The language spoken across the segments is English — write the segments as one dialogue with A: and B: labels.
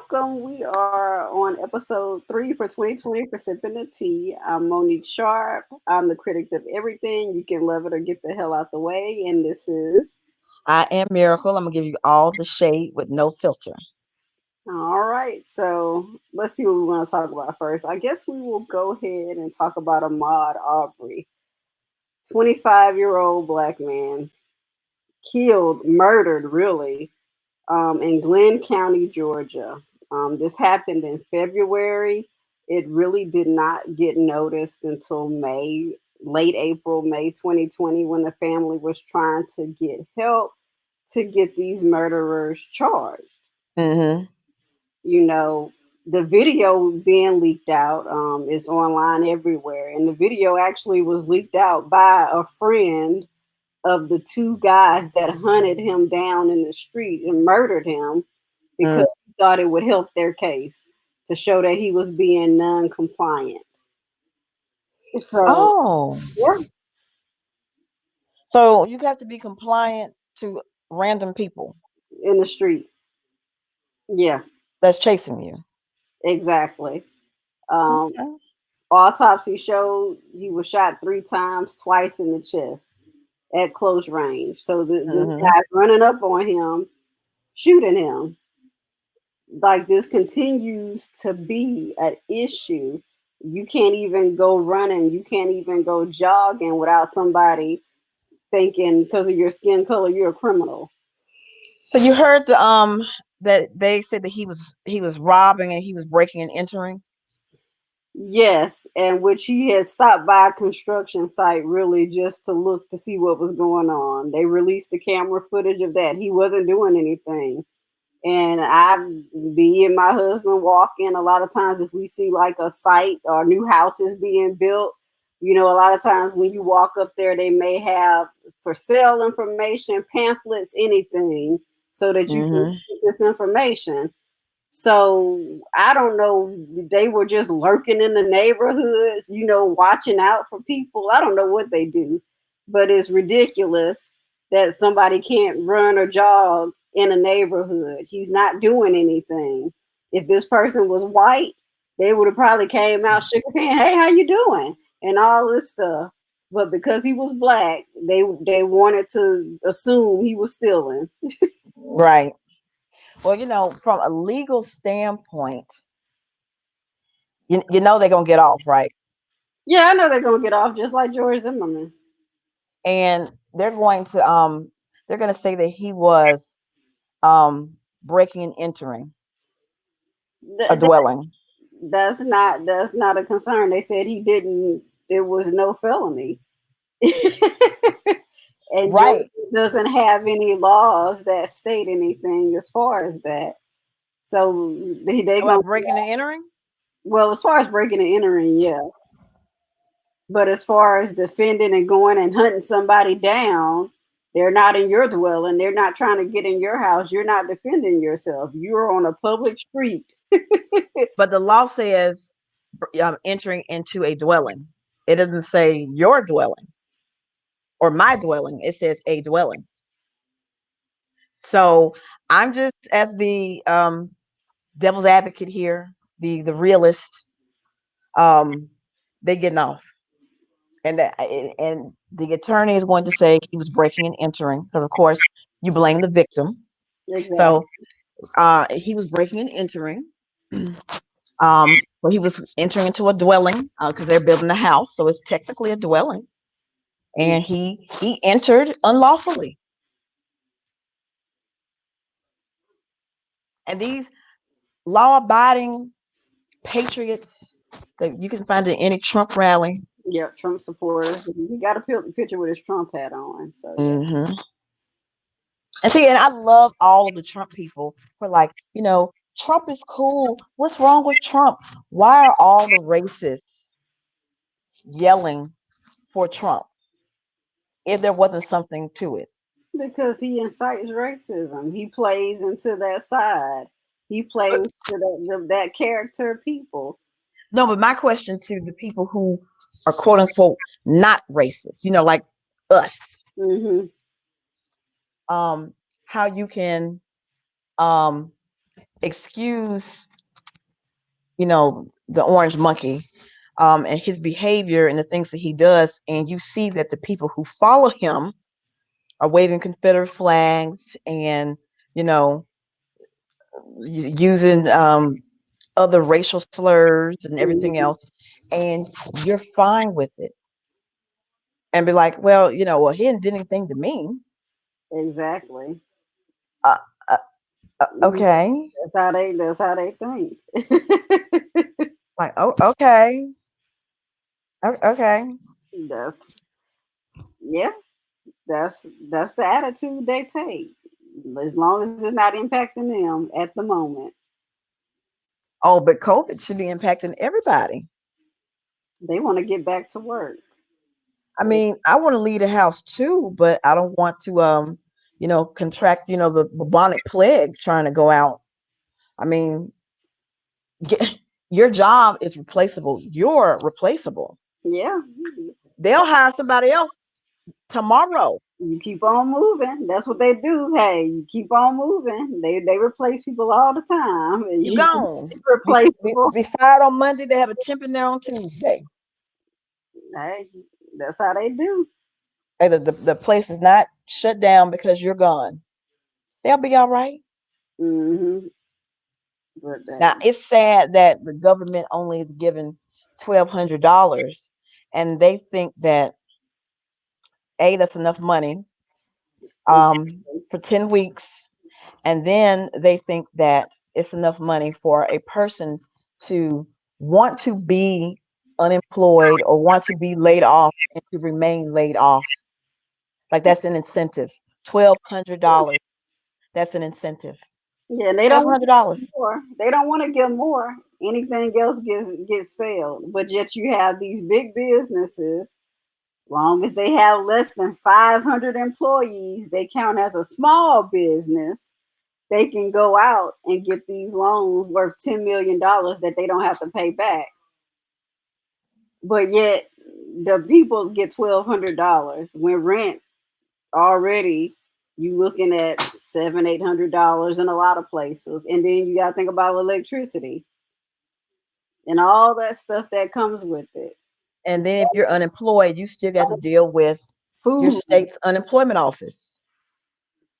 A: welcome. We are on episode 3 for 2020 for Sipping the Tea. I'm Monique Sharp. I'm the critic of everything. You can love it or get the hell out the way. And this is
B: I am Miracle. I'm gonna give you all the shade with no filter.
A: all right. So let's see what we want to talk about first. I guess we will go ahead and talk about Ahmaud Arbery, 25-year-old black man, killed, murdered, really, in Glenn County, Georgia. This happened in February. It really did not get noticed until May, late April, May 2020, when the family was trying to get help to get these murderers charged.
B: Mm-hmm.
A: You know, the video then leaked out. It's online everywhere. And the video actually was leaked out by a friend of the two guys that hunted him down in the street and murdered him
B: Mm.
A: because he thought it would help their case to show that he was being non-compliant. So
B: Oh,
A: yeah,
B: so you have to be compliant to random people
A: in the street. Yeah,
B: that's chasing you.
A: exactly. Um,
B: Okay.
A: Autopsy showed he was shot 3 times, twice in the chest at close range. So this
B: Mm-hmm.
A: guy running up on him, shooting him. Like this continues to be an issue. You can't even go running, you can't even go jogging without somebody thinking because of your skin color you're a criminal.
B: So you heard that they said that he was robbing and he was breaking and entering.
A: Yes, and which he had stopped by a construction site really just to look to see what was going on. They released the camera footage of that. He wasn't doing anything. And I, me and my husband walk in a lot of times if we see like a site or new houses being built. You know, a lot of times when you walk up there, they may have for sale information, pamphlets, anything, so that you can
B: Mm-hmm.
A: get this information. So I don't know. They were just lurking in the neighborhoods, watching out for people. I don't know what they do, but it's ridiculous that somebody can't run or jog in a neighborhood. He's not doing anything. If this person was white, they would have probably came out, shook his hand, hey, how you doing? And all this stuff. But because he was black, they wanted to assume he was stealing.
B: Right. Well, from a legal standpoint, you know they're gonna get off, right?
A: Yeah, I know they're gonna get off just like George Zimmerman.
B: And they're going to say that he was breaking and entering a
A: Th- th-
B: dwelling.
A: that's not a concern. They said he didn't. There was no felony, and Georgia
B: Right.
A: doesn't have any laws that state anything as far as that. So they gonna
B: About breaking and entering.
A: well as far as breaking and entering, yeah. But as far as defending and going and hunting somebody down, they're not in your dwelling. They're not trying to get in your house. You're not defending yourself. You're on a public street.
B: But the law says entering into a dwelling. It doesn't say your dwelling or my dwelling. It says a dwelling. So I'm just as the devil's advocate here, the realist. Um, they getting off, and the attorney is going to say he was breaking and entering because, of course, you blame the victim.
A: Exactly.
B: So he was breaking and entering. Well, he was entering into a dwelling because they're building a house, so it's technically a dwelling, and he entered unlawfully. And these law-abiding patriots that you can find in any Trump rally.
A: Yeah, Trump supporter. He got a picture with his Trump hat on. So yeah.
B: Hmm. And see, and I love all of the Trump people who are like, Trump is cool. What's wrong with Trump? Why are all the racists yelling for Trump if there wasn't something to it?
A: Because he incites racism. He plays into that side. He plays to that character of people.
B: No, but my question to the people who are quote unquote not racist, like us,
A: Hmm.
B: how you can um excuse, the orange monkey, and his behavior and the things that he does, and you see that the people who follow him are waving Confederate flags and you know using other racial slurs and everything
A: Mhm.
B: else, and you're fine with it, and be like, well, well, he didn't do anything to me.
A: Exactly.
B: Uh, uh,
A: Mhm.
B: okay,
A: That's how they think.
B: like, oh, okay, okay.
A: That's yeah. That's the attitude they take. As long as it's not impacting them at the moment,
B: Oh, but COVID should be impacting everybody.
A: they want to get back to work.
B: I mean, I want to leave the house too, but I don't want to, contract, the bubonic plague trying to go out. I mean, get, your job is replaceable. You're replaceable.
A: Yeah,
B: They'll hire somebody else tomorrow.
A: you keep on moving. That's what they do. Hey, you keep on moving. They replace people all the time.
B: You
A: You
B: gone.
A: replaceable.
B: Be fired on Monday. They have a temp in there on Tuesday.
A: Hey, that's how they do.
B: Hey, the place is not shut down because you're gone. They'll be all right.
A: Hmm. But
B: Now it's sad that the government only is given $1,200, and they think that that's enough money
A: exactly.
B: for 10 weeks, and then they think that it's enough money for a person to want to be unemployed or want to be laid off and to remain laid off. Like that's an incentive. $1,200. That's an incentive.
A: Yeah, and they don't
B: Twelve
A: want
B: hundred
A: to give
B: dollars.
A: more. They don't want to give more. Anything else gets failed. But yet you have these big businesses. Long as they have less than 500 employees, they count as a small business. They can go out and get these loans worth $10 million that they don't have to pay back. But yet the people get $1,200 when rent already you looking at $700-800 in a lot of places, and then you got to think about electricity and all that stuff that comes with it.
B: And then if you're unemployed, you still got to deal with your
A: Food,
B: state's unemployment office.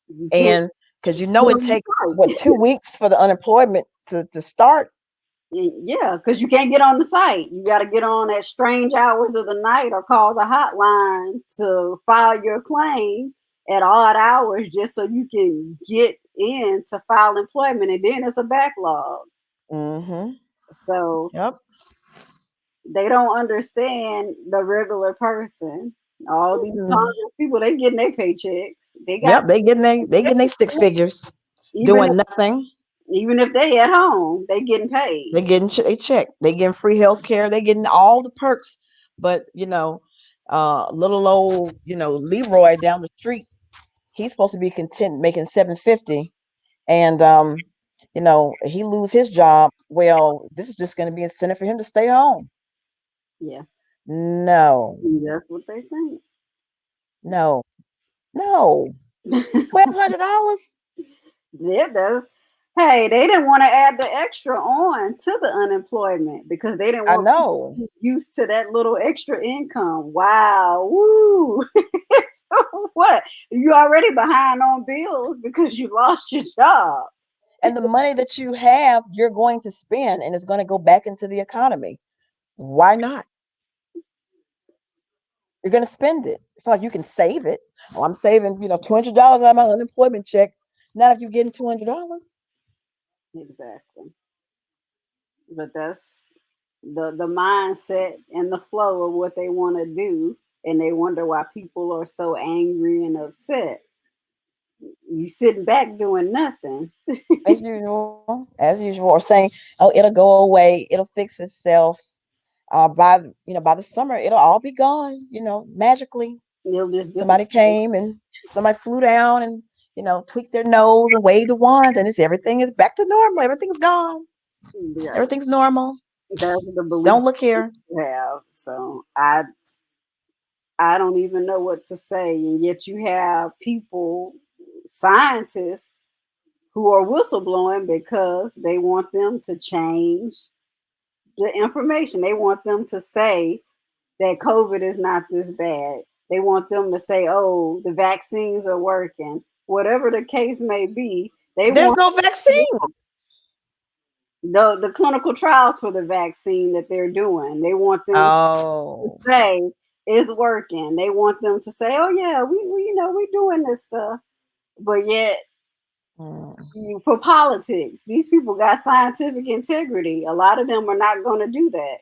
A: you can't
B: And because
A: get
B: it
A: on the
B: takes what,
A: site.
B: 2 weeks for the unemployment to start.
A: Yeah, because you can't get on the site. You got to get on at strange hours of the night or call the hotline to file your claim at odd hours just so you can get in to file employment. And then it's a backlog.
B: Mm-hmm.
A: So
B: Yep.
A: they don't understand the regular person. All these
B: Mm.
A: Congress people, they getting their paychecks. They got
B: Yep. They getting they six figures
A: even
B: doing nothing.
A: even if they at home, they getting
B: They
A: paid.
B: getting a check. They getting free health care. They getting all the perks. But little old Leroy down the street, he's supposed to be content making 750, and he lose his job. Well, this is just going to be incentive for him to stay home.
A: Yeah,
B: No,
A: that's what they think.
B: no, no. $1,200.
A: Yeah, that's hey, they didn't want to add the extra on to the unemployment because they didn't
B: I
A: want people
B: know.
A: to get used to that little extra income. Wow, woo! So what? You already behind on bills because you lost your job.
B: And the money that you have, you're going to spend, and it's going to go back into the economy. Why not? You're going to spend it. It's not like you can save it. Oh, I'm saving, $200 out of my unemployment check. Not if you're getting $200.
A: Exactly. But that's the mindset and the flow of what they want to do, and they wonder why people are so angry and upset. You sitting back doing nothing.
B: As usual, or saying, "Oh, it'll go away. It'll fix itself. By the summer, it'll all be gone. Magically."
A: They'll just
B: Somebody
A: disappear.
B: came and somebody flew down and tweaked their nose and waved a wand, and everything is back to normal. Everything's gone.
A: Yeah,
B: Everything's normal.
A: that's the belief
B: Don't look here.
A: you have. So I don't even know what to say. And yet you have people, scientists, who are whistleblowing because they want them to change the information. They want them to say that COVID is not this bad. They want them to say, oh, the vaccines are working. Whatever the case may be, they
B: There's
A: want
B: no vaccine.
A: the clinical trials for the vaccine that they're doing. They want them to
B: Oh.
A: say it's working. They want them to say, oh yeah, we you know, we're doing this stuff. But yet
B: Mm.
A: for politics, these people got scientific integrity. A lot of them are not going to do that.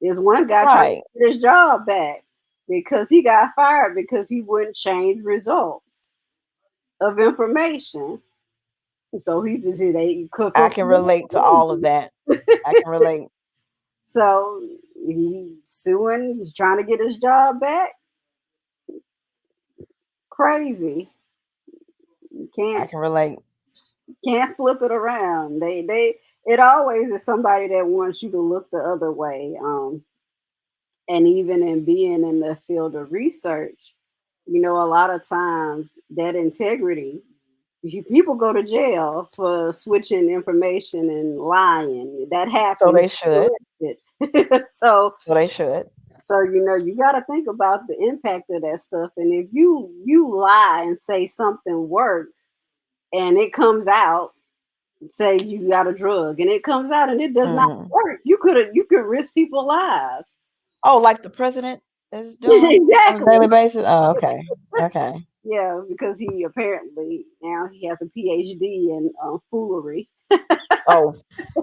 A: There's one guy trying to
B: Right.
A: get his job back because he got fired because he wouldn't change results of information. So he just they cook
B: I
A: up.
B: can relate to all of that. I can relate.
A: So he's suing. He's trying to get his job back. Crazy. You
B: I
A: can't
B: can relate.
A: flip it around. They it always is somebody that wants you to look the other way. And even in being in the field of research, you know, a lot of times that integrity, people go to jail for switching information and lying. That
B: So
A: happens.
B: they should.
A: so
B: So they should.
A: so you know you got to think about the impact of that stuff. And if you lie and say something works and it comes out, say you got a drug and it comes out and it does not
B: Hmm.
A: work, you could risk people's lives.
B: Oh, like the president is doing on a
A: Exactly.
B: daily basis? Oh, okay. Okay.
A: Yeah, because he apparently now he has a PhD in foolery.
B: Oh,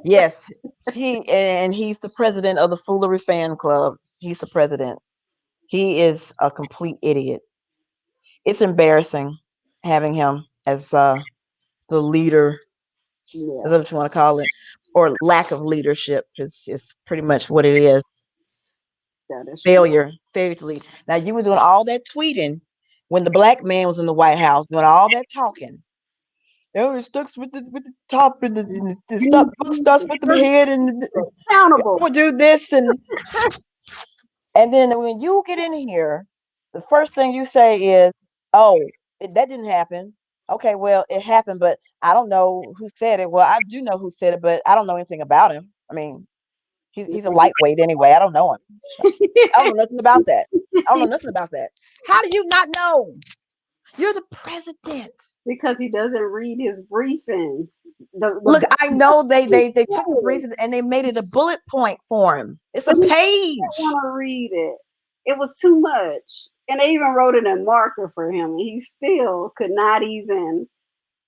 B: yes. He's the president of the Foolery Fan Club. He's the president. He is a complete idiot. It's embarrassing having him as the leader, is
A: Yeah,
B: that what you want to call it, or lack of leadership is pretty much what it is.
A: that is true.
B: Failure to lead. Now you was doing all that tweeting when the black man was in the White House, doing all that talking. Oh, it starts with the top and the
A: You need
B: stuff book starts with the head and
A: accountable
B: we'll do this and then when you get in here, the first thing you say is, "Oh, that didn't happen." Okay, well, it happened, but I don't know who said it. Well, I do know who said it, but I don't know anything about him. I mean, he's a lightweight anyway. I don't know him. I don't know nothing about that. I don't know nothing about that. How do you not know? You're the president.
A: because he doesn't read his briefings.
B: Look, I know they took the
A: The
B: briefing and they made it a bullet point for him. It's
A: but
B: a
A: he didn't
B: page.
A: want to read it. It was too much, and they even wrote it in marker for him, and he still could not even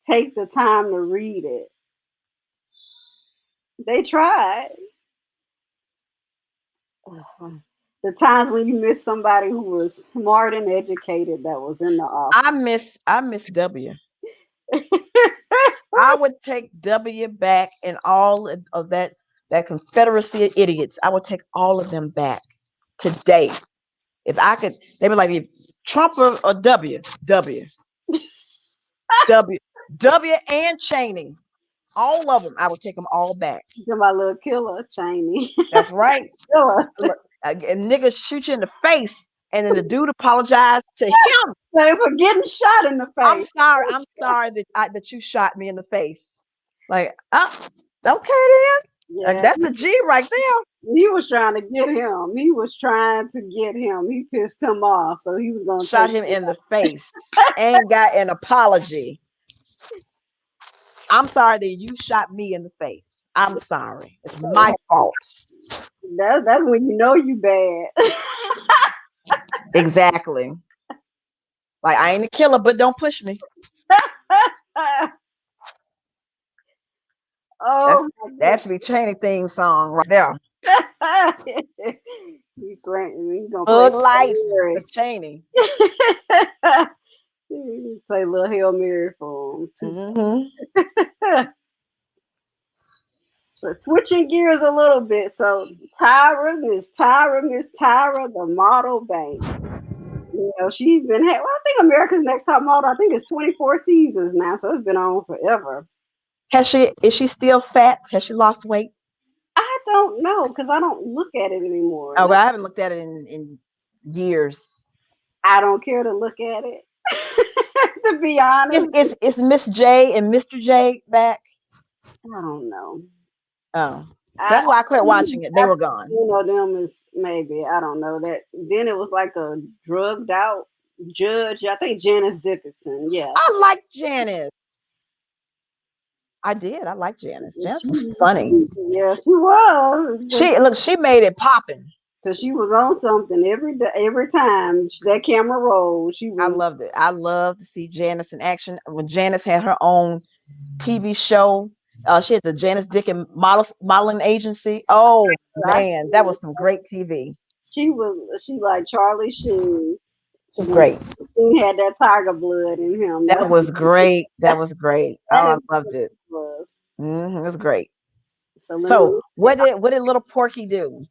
A: take the time to read it. They tried. The times when you miss somebody who was smart and educated that was in the office.
B: I miss W. I would take W back and all of that confederacy of idiots. I would take all of them back today. If I could, they would like if Trump or W, W, W, W and Cheney, all of them. I would take them all back.
A: To my little killer, Cheney.
B: That's right.
A: Killer.
B: Look, a nigga shoot you in the face, and then the dude apologized to him.
A: Like for getting shot in the
B: I'm
A: face.
B: sorry. I'm sorry that you shot me in the face. Like, okay then.
A: Yeah,
B: That's a G right there.
A: he was trying to get him. He was trying to get him. He pissed him off, so he was gonna
B: Shot
A: take
B: him
A: him
B: in the face and got an apology. I'm sorry that you shot me in the face. I'm sorry. It's my
A: out.
B: fault.
A: That's when you know you bad.
B: Exactly. Like I ain't a killer, but don't push me. That's
A: Oh my
B: that should be Cheney theme song right there.
A: goodness. You gonna play
B: Bug life
A: Mary.
B: for Cheney.
A: Play a little Hail Mary for him too.
B: Hmm.
A: But switching gears a little bit, so Miss Tyra, the model Banks. You know, she's been well, I think America's Next Top Model, I think it's 24 seasons now, so it's been on forever.
B: Is she still fat? Has she lost weight?
A: I don't know because I don't look at it anymore.
B: Oh, well, I haven't looked at it in years.
A: I don't care to look at it. To be honest,
B: Is Miss J and Mr. J back?
A: I don't know.
B: Oh,
A: I
B: that's why I quit watching it. They
A: I
B: were
A: think,
B: gone.
A: them is maybe, I don't know that. Then it was like a drugged out judge. I think Janice Dickinson. Yeah,
B: I like Janice. I did. I like Janice. Janice was funny.
A: yeah, she was.
B: She made it popping.
A: Because she was on something every day, every time that camera rolled. She
B: I
A: was.
B: loved it. I love to see Janice in action. When Janice had her own TV show, she had the Janice Dickens modeling agency. Oh man, that was some great TV.
A: She like Charlie Sheen.
B: She's
A: When
B: great.
A: he had that tiger blood in him.
B: That was great. That was great.
A: That
B: Oh,
A: is
B: I loved
A: what
B: it.
A: it was.
B: It was great.
A: So let
B: So
A: me.
B: what did little Porky do?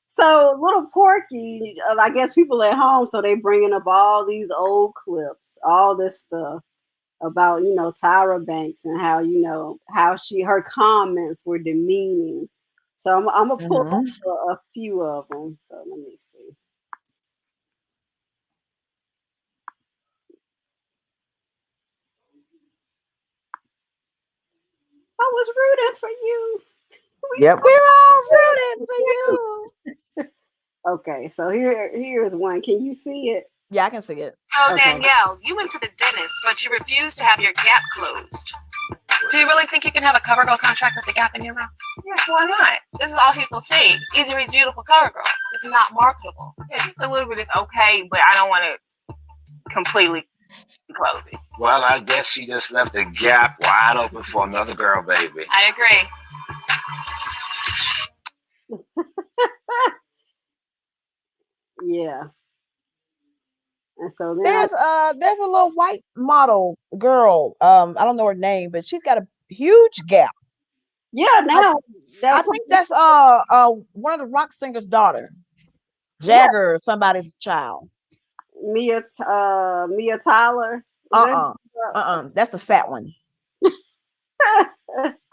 A: So little Porky, I guess people at home, so they bringing up all these old clips, all this stuff about Tyra Banks and how how her comments were demeaning. So I'm gonna pull up
B: Mhm.
A: a few of them. So let me see. I was rooting for you.
B: Yep, we're all rooting for you.
A: Okay, so here's one. Can you see it?
B: Yeah, I can see it.
C: So,
A: Okay.
C: Danielle, you went to the dentist, but you refused to have your gap closed. Do you really think you can have a CoverGirl contract with the gap in your mouth? Yes, why not? This is all people see. Easy Reads Beautiful CoverGirl. It's not marketable. Yeah, just a little bit is okay, but I don't want to completely close it.
D: Well, I guess she just left the gap wide open for another girl, baby.
C: I agree.
A: Yeah. And so then
B: There's a little white model girl. I don't know her name, but she's got a huge gap.
A: yeah, now
B: I
A: that
B: think that's one of the rock singers' daughter,
A: yeah,
B: Jagger or somebody's child.
A: Mia Tyler. Is that
B: That's the fat one.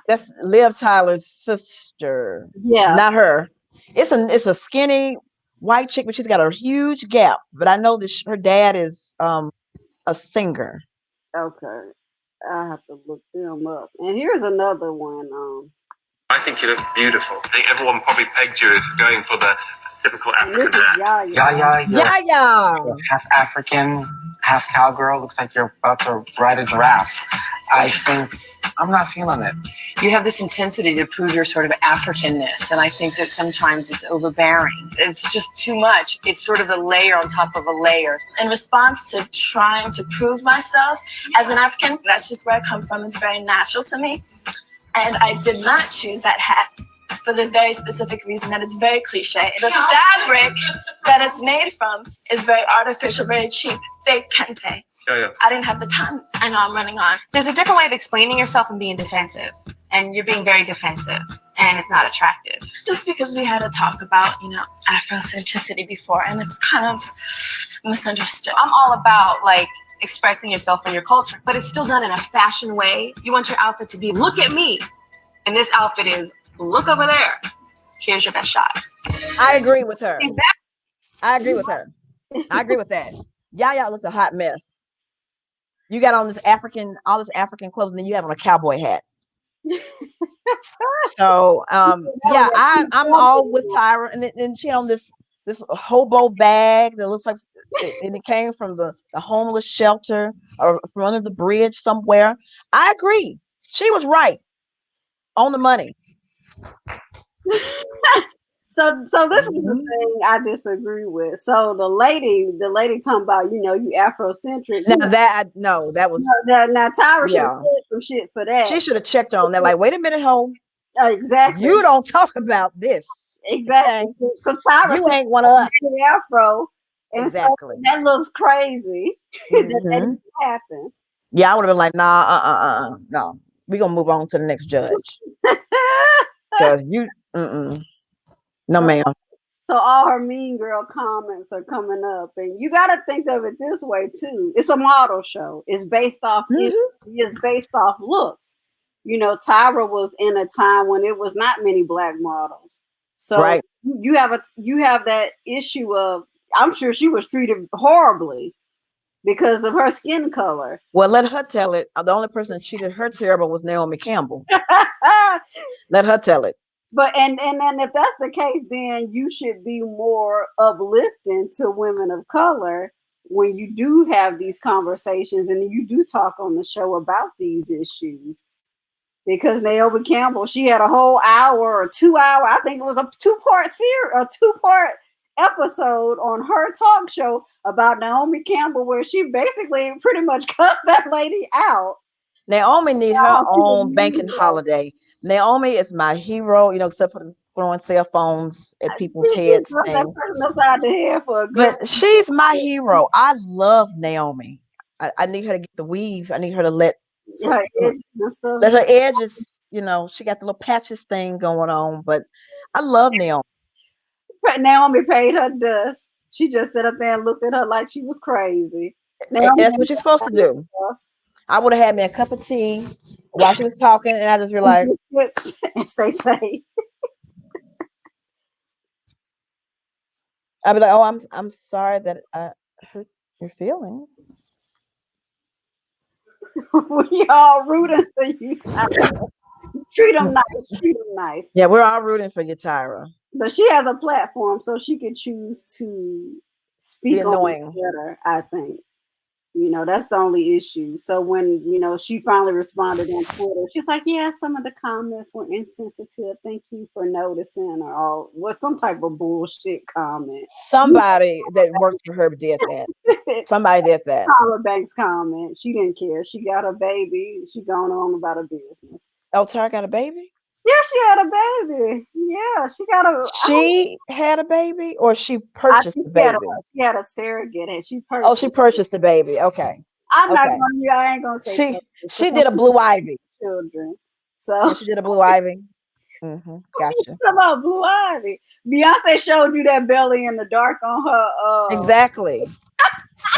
B: That's Liv Tyler's sister.
A: yeah,
B: Not her. It's a skinny white chick, but she's got a huge gap. But I know that her dad is a singer.
A: okay. I have to look them up. And here's another one.
E: I think you look beautiful. I think everyone probably pegged you as going for the typical
A: And this
E: African
A: is
E: dad.
A: Yaya.
B: Yeah.
F: Half African, half cowgirl. Looks like you're about to ride a giraffe. I think I'm not feeling it.
C: You have this intensity to prove your sort of Africanness, and I think that sometimes it's overbearing. It's just too much. It's sort of a layer on top of a layer. In response to trying to prove myself as an African, that's just where I come from. It's very natural to me. And I did not choose that hat for the very specific reason that it's very cliche. The fabric that it's made from is very artificial, very cheap, fake kente.
E: Yeah.
C: I didn't have the time. I know I'm running on. There's a different way of explaining yourself and being defensive. And you're being very defensive. And it's not attractive. Just because we had a talk about, Afrocentricity before, and it's kind of misunderstood. I'm all about, expressing yourself and your culture, but it's still done in a fashion way. You want your outfit to be, look at me. And this outfit is, look over there. Here's your best shot.
B: I agree with her. I agree with her. I agree with that. Yaya looks a hot mess. You got on all this African clothes, and then you have on a cowboy hat. So yeah, I'm all with Tyra, and she on this hobo bag that looks like and it came from the homeless shelter or from under the bridge somewhere. I agree. She was right on the money.
A: So this is the thing I disagree with. So the lady talking about, you Afrocentric.
B: That was
A: Now Tyra should have
B: yeah.
A: said some shit for that.
B: She should have checked on that. Like, wait a minute, ho.
A: Exactly.
B: You don't talk about this.
A: Exactly. Because Tyra
B: You ain't one of us.
A: Afro. And
B: Exactly.
A: so that looks crazy that didn't happen.
B: Yeah, I would have been like, nah, no. We're gonna move on to the next judge. Because no, ma'am.
A: So all her mean girl comments are coming up, and you got to think of it this way too. It's a model show. It's based off. It's based off looks. Tyra was in a time when it was not many black models. So
B: right.
A: you have that issue of. I'm sure she was treated horribly. because of her skin color.
B: Well, let her tell it. The only person that treated her terrible was Naomi Campbell. Let her tell it.
A: But and then if that's the case, then you should be more uplifting to women of color when you do have these conversations and you do talk on the show about these issues. Because Naomi Campbell, she had a whole hour or 2 hour, I think it was a two-part series, a two-part episode on her talk show about Naomi Campbell, where she basically pretty much cussed that lady out.
B: Naomi need her own banking holiday. Naomi is my hero, except for throwing cell phones at people's
A: She
B: heads
A: struck that
B: thing.
A: person upside the head for a good
B: But she's my hero. I love Naomi. I need her to get the weave. I need her to let
A: her edges and stuff.
B: let her edges, she got the little patches thing going on. But I love Naomi.
A: Naomi paid her dust. She just sat up there and looked at her like she was crazy. Naomi
B: That's what you're supposed to do. I would have had me a cup of tea while she was talking, and I just realized,
A: and stay safe.
B: I'd be like, "Oh, I'm sorry that I hurt your feelings."
A: We all rooting for you, Tyra. Treat them nice. Treat them nice.
B: Yeah, we're all rooting for you, Tyra.
A: But she has a platform, so she could choose to speak on it better, I think. That's the only issue. So when, she finally responded on Twitter, she's like, yeah, some of the comments were insensitive. Thank you for noticing, or all was some type of bullshit comment.
B: Somebody that worked for her did that. Somebody did that.
A: Tyra Banks comment. She didn't care. She got a baby. She going on about her business.
B: Oh, Tyra got a baby?
A: Yeah, she had a baby. Yeah, she got a.
B: She had a baby, or she purchased the baby?
A: She had a surrogate, and she purchased.
B: Oh, she purchased the baby. Okay.
A: I'm not gonna. I ain't gonna say.
B: She did a Blue Ivy.
A: Children. So
B: yeah, she did a Blue Ivy. Mm-hmm. Gotcha.
A: What about Blue Ivy? Beyonce showed you that belly in the dark on her.
B: Exactly.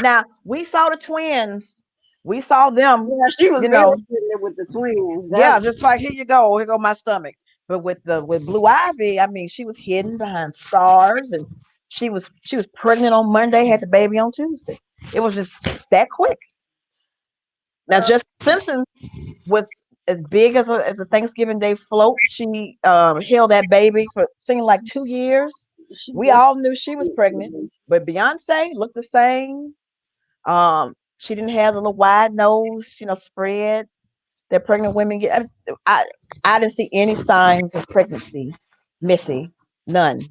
B: Now we saw the twins. We saw them.
A: Yeah, she was with the twins.
B: Just like here go my stomach. But with Blue Ivy, I mean, she was hidden behind stars, and she was pregnant on Monday, had the baby on Tuesday. It was just that quick. Now, Jessica Simpson was as big as a Thanksgiving Day float. She held that baby for seemed like 2 years. We all knew she was pregnant, but Beyonce looked the same. She didn't have the little wide nose, spread that pregnant women get. I didn't see any signs of pregnancy, Missy, none.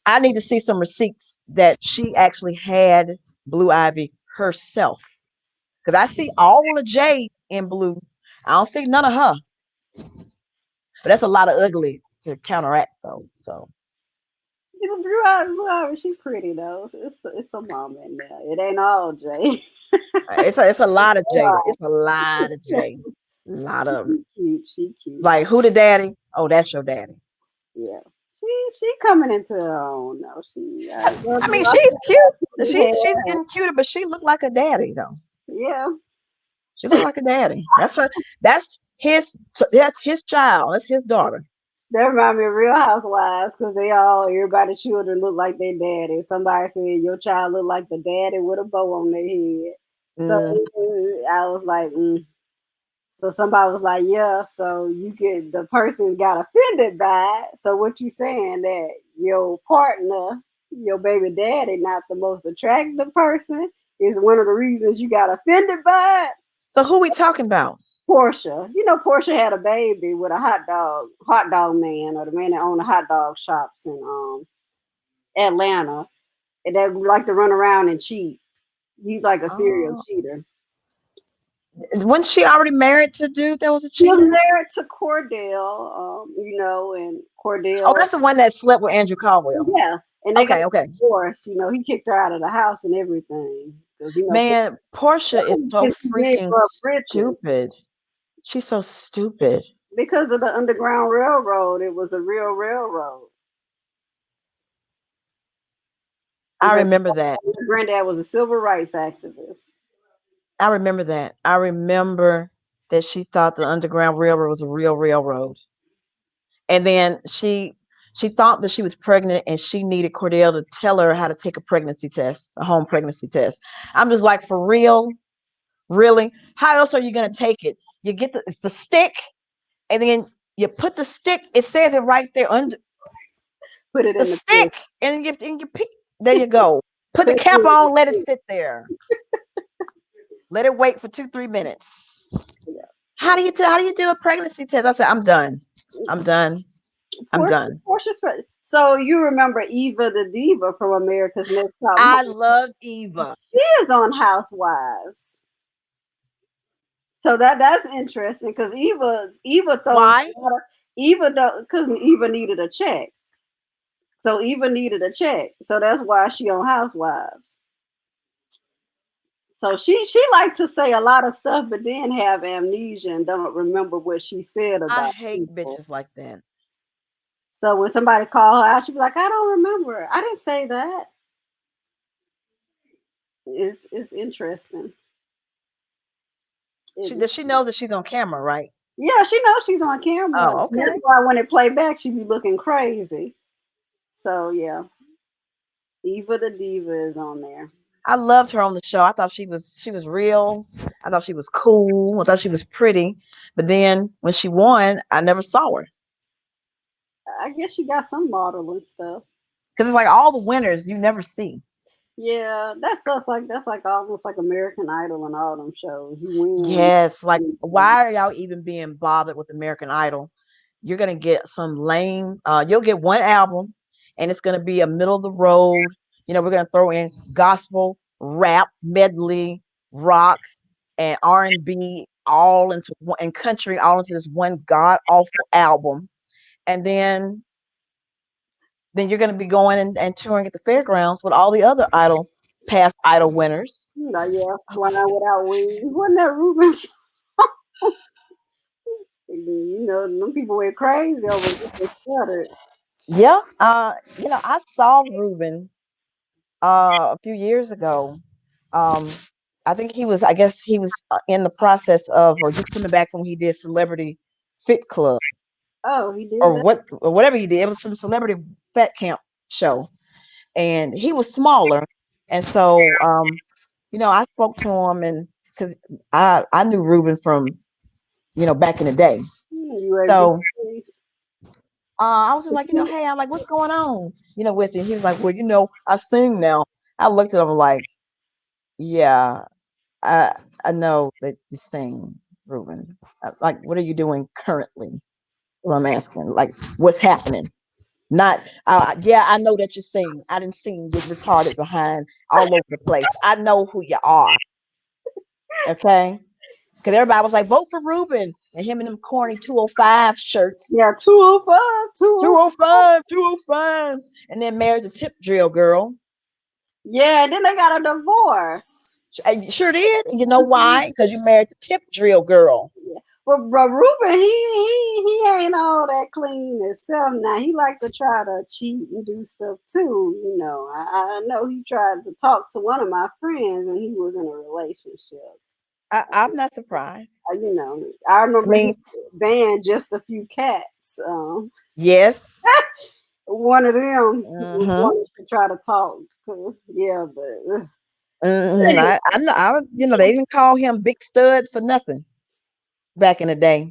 B: I need to see some receipts that she actually had Blue Ivy herself, because I see all of Jay in blue. I don't see none of her, but that's a lot of ugly to counteract, though. So.
A: Blue Ivy, she's pretty though. It's a mom in there. It ain't all Jay.
B: it's a lot of Jay. It's a lot of Jay. A lot of
A: she cute.
B: Like, who the daddy? Oh, that's your daddy.
A: Yeah. She coming into her own. No,
B: I mean, she's cute. She's getting cuter, but she looked like a daddy though.
A: Yeah.
B: She looked like a daddy. That's his child. That's his daughter.
A: That remind me of Real Housewives, because everybody's children look like their daddy. Somebody said your child look like the daddy with a bow on their head. So I was like, So somebody was like, yeah, so the person got offended by it. So what you saying, that your partner, your baby daddy, not the most attractive person, is one of the reasons you got offended by it?
B: So who we talking about?
A: Portia. Portia had a baby with a hot dog man, or the man that owned the hot dog shops in Atlanta, and that like to run around and cheat. He's like a serial cheater.
B: Wasn't she already married to dude that was a
A: She
B: cheater?
A: was married to Cordell, and Cordell.
B: Oh, that's the one that slept with Andrew Caldwell.
A: Yeah, and they got
B: divorced.
A: He kicked her out of the house and everything.
B: Man, Portia is so freaking stupid. She's so stupid.
A: Because of the Underground Railroad, it was a real railroad.
B: I remember that.
A: Her granddad was a civil rights activist.
B: I remember that. I remember that she thought the Underground Railroad was a real railroad. And then she She thought that she was pregnant and she needed Cordell to tell her how to take a pregnancy test, a home pregnancy test. I'm just like, for real? Really? How else are you going to take it? You get it's the stick, and then you put the stick, it says it right there under
A: Put it
B: the
A: in the fridge.
B: stick, and you pick, there you go. Put
A: Put
B: the
A: it
B: cap
A: in the
B: on, let it
A: fridge.
B: sit there. Let it wait for 2-3 minutes.
A: Yeah.
B: How do you do a pregnancy test? I said, I'm done. I'm done. I'm done.
A: Portia Sprint. So you remember Eva the Diva from America's Next Top
B: I
A: Model?
B: love Eva.
A: She is on Housewives. So that's interesting because Eva throws
B: Why?
A: because Eva needed a check. So Eva needed a check. So that's why she on Housewives. So she liked to say a lot of stuff, but then have amnesia and don't remember what she said
B: I
A: about
B: hate
A: people.
B: bitches like that.
A: So when somebody called her out, she'd be like, "I don't remember. I didn't say that." It's interesting.
B: Does she know that she's on camera, right?
A: Yeah, she knows she's on camera.
B: Oh, okay.
A: That's why when it play back, she be looking crazy. So yeah, Eva the Diva is on there.
B: I loved her on the show. I thought she was real. I thought she was cool. I thought she was pretty. But then when she won, I never saw her.
A: I guess she got some modeling stuff.
B: Because it's like all the winners you never see.
A: Yeah, that's like almost like American Idol and all them shows. You win.
B: Yes, like why are y'all even being bothered with American Idol? You're gonna get some lame. You'll get one album, and it's gonna be a middle of the road. We're gonna throw in gospel, rap, medley, rock, and R&B all into one, and country all into this one god awful album, and then you're gonna be going and touring at the fairgrounds with all the other past idol winners.
A: Yeah, Flying Without Wings. Wasn't that Ruben's? Them people went crazy over this stutter.
B: Yeah, I saw Ruben a few years ago. Um, I guess he was in the process of, or just coming back from he did Celebrity Fit Club
A: Oh, he did
B: or
A: that.
B: whatever he did. It was some celebrity fat camp show, and he was smaller, and so I spoke to him, and because I knew Ruben from back in the day,
A: You were
B: so
A: big.
B: I was just like, hey, I'm like, what's going on, with him? He was like, well, I sing now. I looked at him like, yeah, I know that you sing, Ruben. Like, what are you doing currently? Well, I'm asking, like, what's happening? Not, yeah, I know that you sing. I didn't sing get retarded behind all over the place. I know who you are. Okay. Because everybody was like, vote for Ruben. And him in them corny 205 shirts.
A: Yeah, 205,
B: 205, 205. And then married the tip drill girl.
A: Yeah, then they got a divorce.
B: Sure did. And you know why? Because you married the tip drill girl.
A: Yeah. But Ruben, he ain't all that clean himself now. He like to try to cheat and do stuff too. I know he tried to talk to one of my friends and he was in a relationship.
B: I'm not surprised.
A: I remember he banned just a few cats.
B: Yes.
A: One of them wanted to try to talk. Yeah, but
B: I know, they didn't call him Big Stud for nothing back in the day.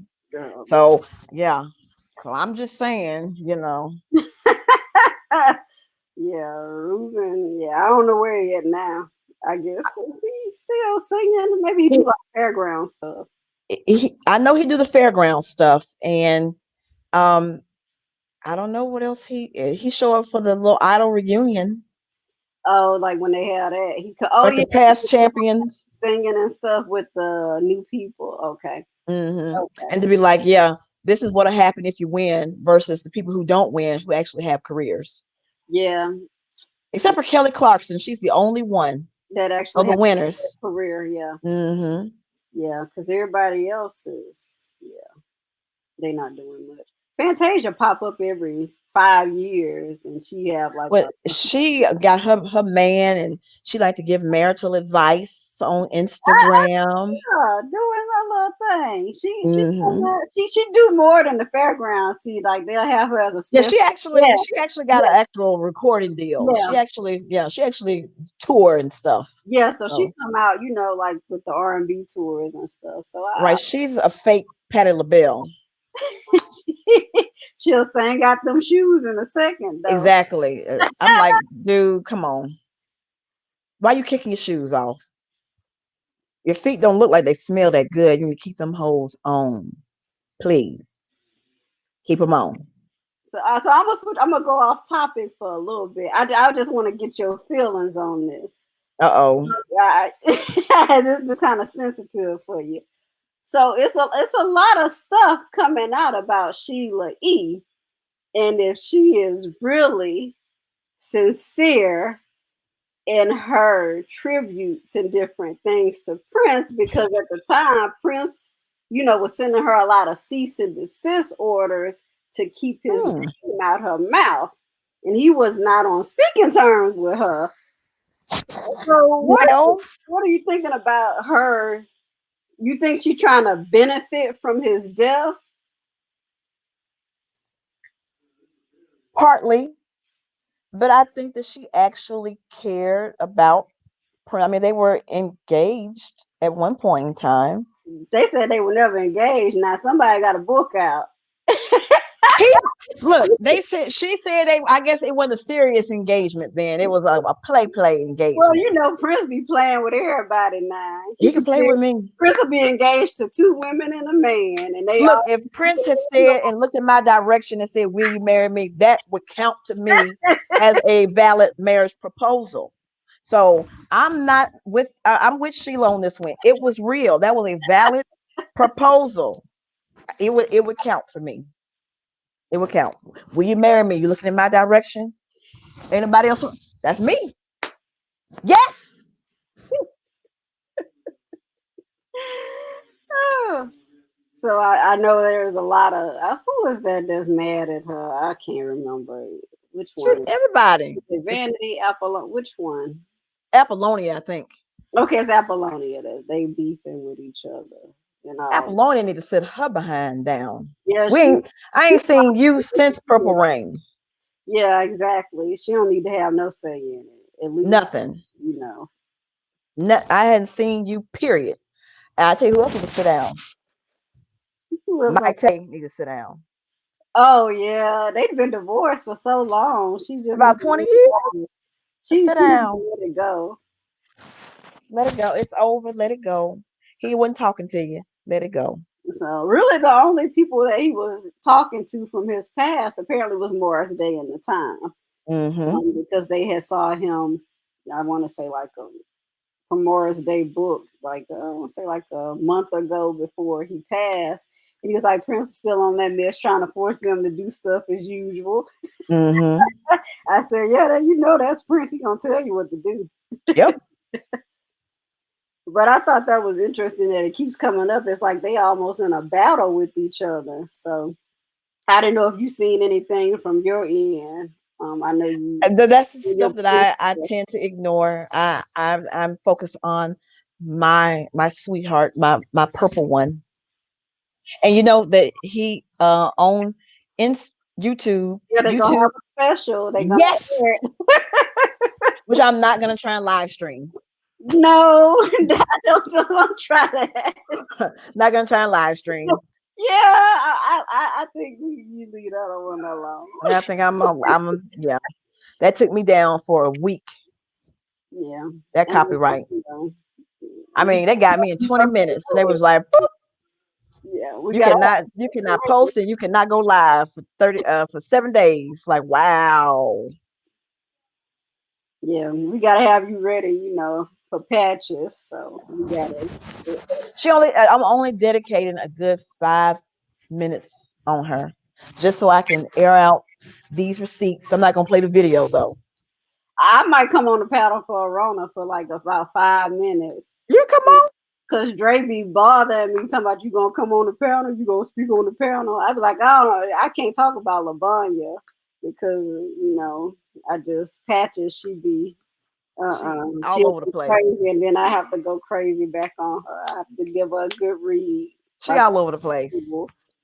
B: So yeah. So I'm just saying,
A: Yeah, Ruben. Yeah, I don't know where he at now. I guess he's still singing. Maybe he do like fairground stuff.
B: I know he do the fairground stuff, and I don't know what else he show up for the little idol reunion.
A: Oh, like when they had that, he could.
B: Like the past champions
A: singing and stuff with the new people. Okay.
B: Okay. And to be like, yeah, this is what'll happen if you win versus the people who don't win who actually have careers.
A: Yeah.
B: Except for Kelly Clarkson, she's the only one
A: that actually
B: of the winners.
A: Career, yeah. Yeah, because everybody else is, they're not doing much. Fantasia pop up every 5 years, and she have like
B: Well, she got her man, and she like to give marital advice on Instagram.
A: doing a little thing.
B: Hmm
A: She do more than the fairgrounds. See, like they'll have her as a
B: Yeah,
A: special.
B: she actually got an actual recording deal.
A: Yeah.
B: She actually tour and stuff.
A: Yeah, so she
B: So,
A: come out, like with the R&B tours and stuff. So
B: right, she's a fake Patti LaBelle.
A: she'll sing "Got Them Shoes" in a second, though.
B: Exactly. I'm like, dude, come on. Why you kicking your shoes off? Your feet don't look like they smell that good. You need to keep them holes on, please. Keep them on.
A: So I'm gonna go off topic for a little bit. I just want to get your feelings on this.
B: Uh-oh.
A: This is kind of sensitive for you. So it's a lot of stuff coming out about Sheila E. And if she is really sincere in her tributes and different things to Prince, because at the time Prince, was sending her a lot of cease and desist orders to keep his name out her mouth, and he was not on speaking terms with her. So what are you thinking about her? You think she's trying to benefit from his death?
B: Partly, but I think that she actually cared about Prince. I mean, they were engaged at one point in time.
A: They said they were never engaged. Now somebody got a book out.
B: Look, she said I guess it wasn't a serious engagement then. It was a play engagement.
A: Well, Prince be playing with everybody now.
B: He can play with me.
A: Prince will be engaged to 2 women and a man, and they
B: look. If Prince had said and looked in my direction and said, "Will you marry me?" that would count to me as a valid marriage proposal. So I'm with Sheila on this one. It was real. That was a valid proposal. It would count for me. It would count. Will you marry me? You looking in my direction? Anybody else? That's me. Yes.
A: So I know there's a lot of who was that that's mad at her? I can't remember which one.
B: Everybody.
A: Vanity, Apollonia. Which one?
B: Apollonia, I think.
A: Okay, it's Apollonia. They beefing with each other.
B: Apollonia need to sit her behind down.
A: Yeah,
B: I ain't seen you since Purple Rain.
A: Yeah, exactly. She don't need to have no say in it. At least
B: nothing. I hadn't seen you. Period. And I tell you who else needs to sit down. Mike Tay need to sit down.
A: Oh yeah, they've been divorced for so long. She just
B: about 20 years.
A: Sit down.
B: Let it go. Let it go. It's over. Let it go. He wasn't talking to you. Let it go.
A: So really, the only people that he was talking to from his past apparently was Morris Day in the time, because they had saw him. I want to say like from Morris Day book, like I want to say like a month ago before he passed. And he was like, Prince was still on that mess, trying to force them to do stuff as usual. I said, yeah, that's Prince. He gonna tell you what to do.
B: Yep.
A: But I thought that was interesting that it keeps coming up. It's like they almost in a battle with each other. So I don't know if you've seen anything from your end. I know you.
B: That's the stuff that I tend to ignore. I'm focused on my sweetheart, my purple one. And you know that he on YouTube.
A: Yeah, they're gonna have a special.
B: Yes. Which I'm not gonna try and live stream.
A: No, don't try that.
B: Not gonna try and live stream.
A: Yeah, I think you leave that one alone.
B: I think I'm yeah. That took me down for a week.
A: Yeah.
B: That copyright. I mean, they got me in 20 minutes, and they was like, boop.
A: Yeah,
B: you cannot post and you cannot go live for 7 days. Like, wow.
A: Yeah, we gotta have you ready, for patches. So we gotta.
B: I'm only dedicating a good 5 minutes on her, just so I can air out these receipts. I'm not gonna play the video though.
A: I might come on the paddle for Arona for like about 5 minutes.
B: You come on.
A: Cause Dre be bothering me talking about you gonna come on the panel, you gonna speak on the panel. I be like, I don't know, I can't talk about LaBanya because I just Patches she be
B: She all
A: she'll
B: over the
A: be
B: place.
A: crazy and then I have to go crazy back on her. I have to give her a good read.
B: She
A: Like
B: all over the place.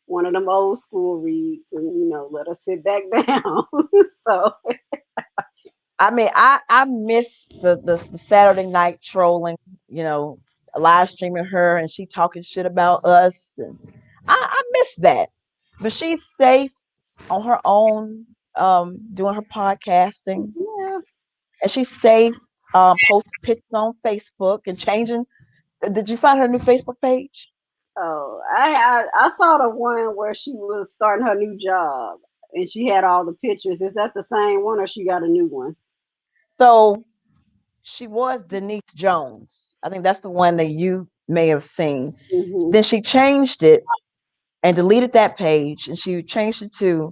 A: one of them old school reads and let her sit back down. So
B: I mean, I miss the Saturday night trolling, live streaming her and she talking shit about us. And I miss that. But she's safe on her own, doing her podcasting,
A: yeah.
B: and she's safe, posting pictures on Facebook and changing. Did you find her new Facebook page?
A: Oh, I saw the one where she was starting her new job and she had all the pictures. Is that the same one or she got a new one?
B: So she was Denise Jones. I think that's the one that you may have seen.
A: Hmm.
B: Then she changed it and deleted that page, and she changed it to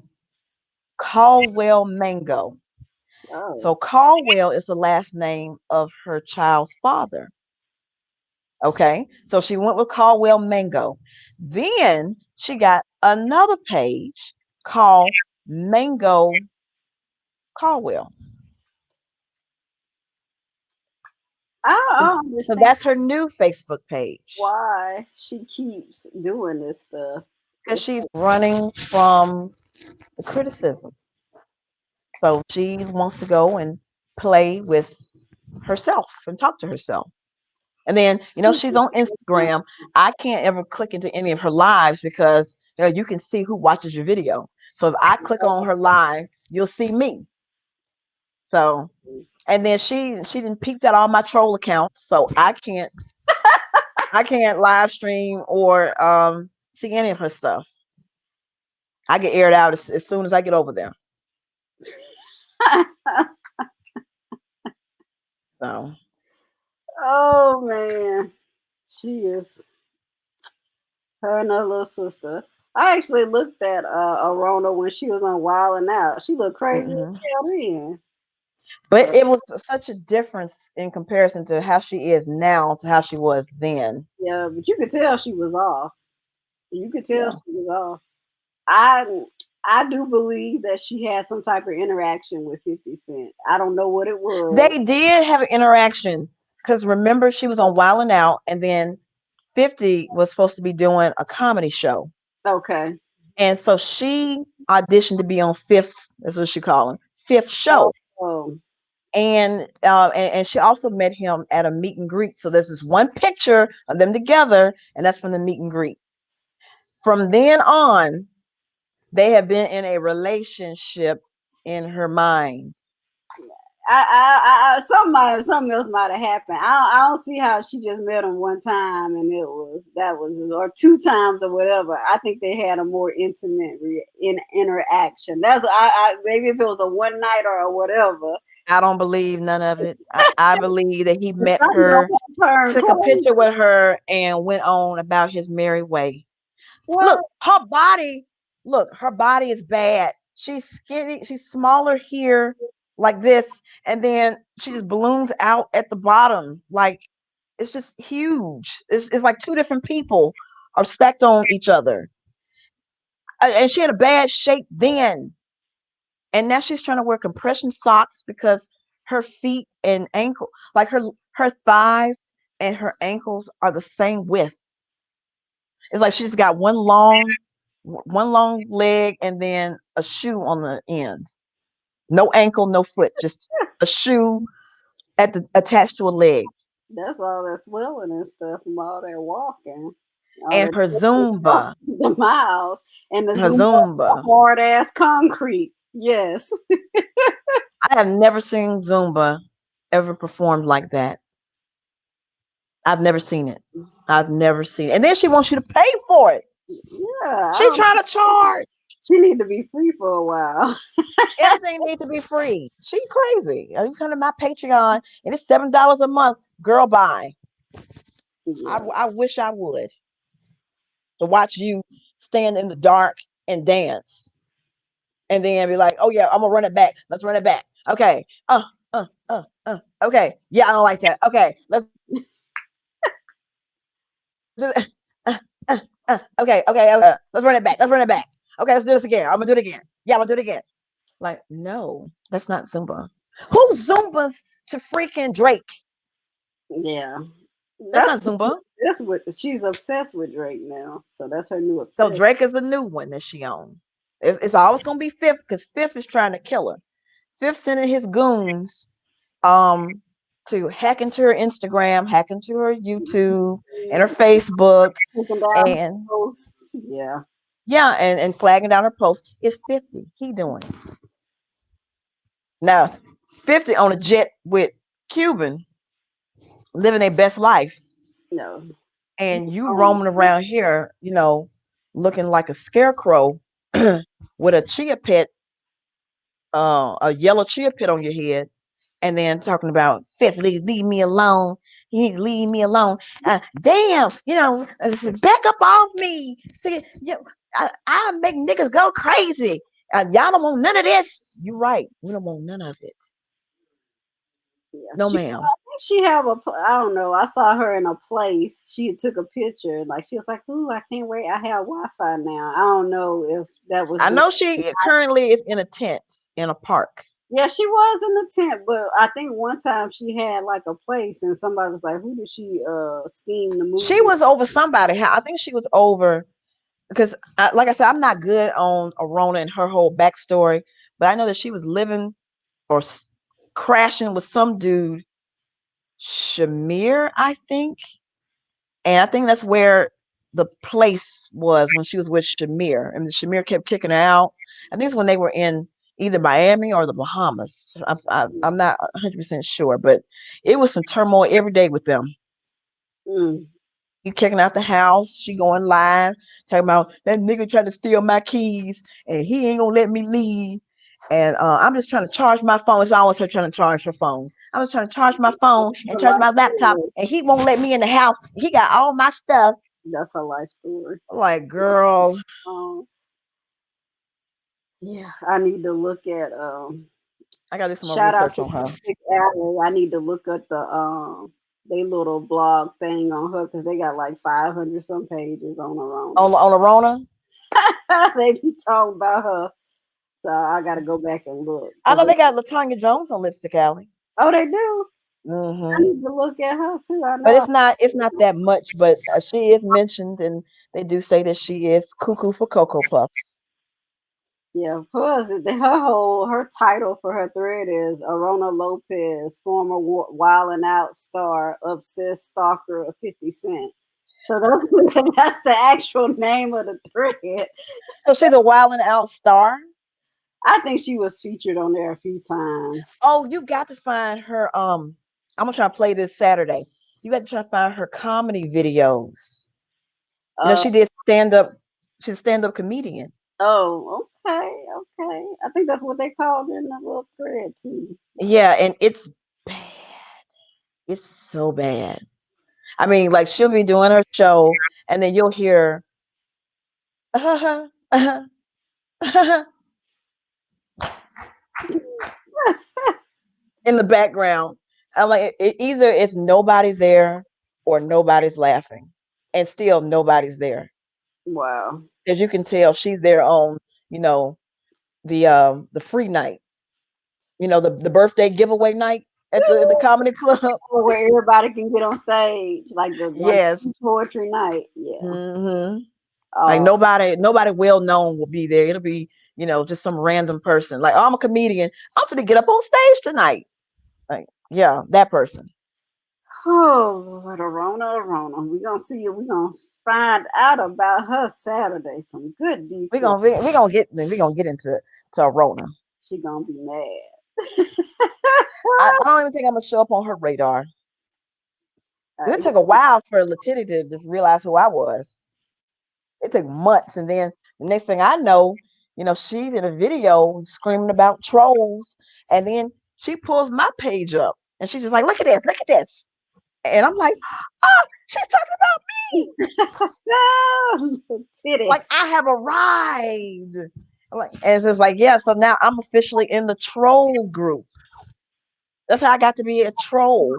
B: Caldwell Mango.
A: Oh,
B: So Caldwell is the last name of her child's father. Okay, so she went with Caldwell Mango. Then she got another page called Mango Caldwell.
A: I
B: So,
A: don't
B: so
A: understand
B: that's her new Facebook page
A: why she keeps doing this stuff.
B: because
A: It's
B: she's running from the criticism. So she wants to go and play with herself and talk to herself. And then, she's on Instagram. I can't ever click into any of her lives because you can see who watches your video. So if I click on her live, you'll see me. So, and then she didn't peeped out all my troll accounts, so I can't live stream or see any of her stuff. I get aired out as soon as I get over there. So
A: oh man, she is her and her little sister. I actually looked at Arona when she was on Wild and Out. She looked crazy
B: mhm.
A: as hell then.
B: But it was such a difference in comparison to how she is now to how she was then.
A: Yeah, but you could tell she was off. You could tell
B: Yeah.
A: she was off. I do believe that she had some type of interaction with 50 Cent. I don't know what it was.
B: They did have an interaction because remember she was on Wild 'N Out, and then 50 was supposed to be doing a comedy show,
A: Okay.
B: and so she auditioned to be on Fifth's. That's what she called him, Fifth show,
A: Oh,
B: and she also met him at a meet and greet. So there's this one picture of them together, and that's from the meet and greet. From then on, they have been in a relationship in her mind.
A: something else might have happened. I don't see how she just met him one time and that was or two times or whatever. I think they had a more intimate interaction. That's maybe if it was a one night or whatever.
B: I don't believe none of it. I believe that he met
A: I know
B: her,
A: her turn
B: took a
A: crazy.
B: picture with her, and went on about his merry way.
A: What?
B: Look, her body is bad. She's skinny, she's smaller here, like this, and then she just balloons out at the bottom. Like it's just huge. It's like two different people are stacked on each other. And she had a bad shape then. And now she's trying to wear compression socks because her feet and ankle, like her thighs and her ankles are the same width. It's like she's got one long leg and then a shoe on the end. No ankle, no foot, just a shoe attached to a leg.
A: That's all that swelling and stuff from all that walking. All
B: And
A: that
B: her Zumba,
A: the miles and the
B: her
A: Zumba
B: Zumba.
A: hard ass concrete. Yes.
B: I have never seen Zumba ever performed like that. I've never seen it. I've never seen it. And then she wants you to pay for it.
A: Yeah.
B: She trying to charge.
A: She need to be free for a while.
B: Everything needs to be free. She crazy. You come to my Patreon and it's $7 a month. Girl, bye.
A: Yeah.
B: I wish I would to watch you stand in the dark and dance, and then be like, "Oh yeah, I'm gonna run it back. Let's run it back." Okay. Okay. Yeah, I don't like that. Okay, let's. Okay, let's run it back. Okay, let's do this again. I'm gonna do it again. Yeah, I'm gonna do it again. Like, no, that's not Zumba. Who Zumbas to freaking Drake?
A: Yeah.
B: That's
A: That's
B: not Zumba.
A: that's what she's obsessed with Drake now. So that's her new
B: So
A: obsession.
B: Drake is the new one that she on. It's always gonna be Fifth because Fifth is trying to kill her. Fifth sending his goons um to hack into her Instagram, hack into her YouTube and her Facebook,
A: Taking down her
B: and
A: posts. Yeah.
B: yeah, and flagging down her posts. It's 50. He doing it. Now 50 on a jet with Cuban, living their best life,
A: No.
B: and you
A: Oh,
B: roaming around here, looking like a scarecrow with a chia pet, a yellow chia pet on your head, and then talking about Fifth, leave me alone. You need to leave me alone. Damn, back up off me. See, I make niggas go crazy. Y'all don't want none of this. You right. We don't want none of it.
A: yeah.
B: No, ma'am.
A: I think she have a. I don't know. I saw her in a place. She took a picture. Like she was like, "Ooh, I can't wait. I have Wi-Fi now." I don't know if that was
B: I
A: the.
B: know she currently is in a tent in a park.
A: Yeah, she was in the tent, but I think one time she had like a place, and somebody was like, "Who did she scheme the
B: She
A: movie?"
B: was over somebody. I think she was over because, like I said, I'm not good on Arona and her whole backstory, but I know that she was living or crashing with some dude, Shamir, I think. And I think that's where the place was when she was with Shamir. And Shamir kept kicking her out. I think it's when they were in either Miami or the Bahamas. I'm not 100% sure, but it was some turmoil every day with them.
A: Mm.
B: He kicking out the house. She going live, talking about that nigga tried to steal my keys and he ain't gonna let me leave. And I'm just trying to charge my phone. It's always her trying to charge her phone. I was trying to charge my phone and
A: Her
B: charge
A: life
B: my laptop,
A: story.
B: and he won't let me in the house. He got all my stuff.
A: That's her life story.
B: Like, girl,
A: Um, yeah, I need to look at
B: I gotta do some more
A: shout out
B: research
A: to
B: on her.
A: Mystic Alley. I need to look at the they little blog thing on her because they got like 500 some pages on her own.
B: On Arona,
A: They be talking about her, so I got to go back and look.
B: I know they got Latanya Jones on Lipstick Alley.
A: Oh, they do. I
B: Hmm.
A: need to look at her too. I
B: But
A: know.
B: it's not that much. But she is mentioned, and they do say that she is cuckoo for Cocoa Puffs.
A: Yeah, plus her title for her thread is Arona Lopez, former Wild and Out star, obsessed stalker of 50 Cent. So that's the actual name of the thread.
B: So she's a wild and out star.
A: I think she was featured on there a few times.
B: Oh, you got to find her. I'm gonna try to play this Saturday. You got to try to find her comedy videos.
A: Uh,
B: She did stand up. She's a stand up comedian.
A: oh, okay, okay. I think that's what they called it in the little thread too.
B: Yeah, and it's bad. It's so bad. I mean, like she'll be doing her show, and then you'll hear in the background. I'm like, either it's nobody there or nobody's laughing, and still nobody's there.
A: Wow.
B: As you can tell, she's there on, you know, the free night, the birthday giveaway night at the comedy club.
A: Where everybody can get on stage, like
B: Yes.
A: poetry night. Yeah.
B: Hmm. Like
A: Oh,
B: nobody well known will be there. It'll be, just some random person. Like, oh, I'm a comedian. I'm gonna get up on stage tonight. Like, yeah, that person.
A: oh, Lord, Arona. We're gonna see if we're gonna find out about her Saturday. Some good
B: We're
A: details.
B: gonna we gonna get into Rona.
A: She gonna be mad.
B: I don't even think I'm gonna show up on her radar. It took a while for Latiti to realize who I was. It took months, and then the next thing I know, she's in a video screaming about trolls, and then she pulls my page up, and she's just like, "Look at this, look at this," and I'm like, "Oh, she's talking about me!
A: Titty.
B: Like I have arrived!" And it's just like, yeah. So now I'm officially in the troll group. That's how I got to be a troll.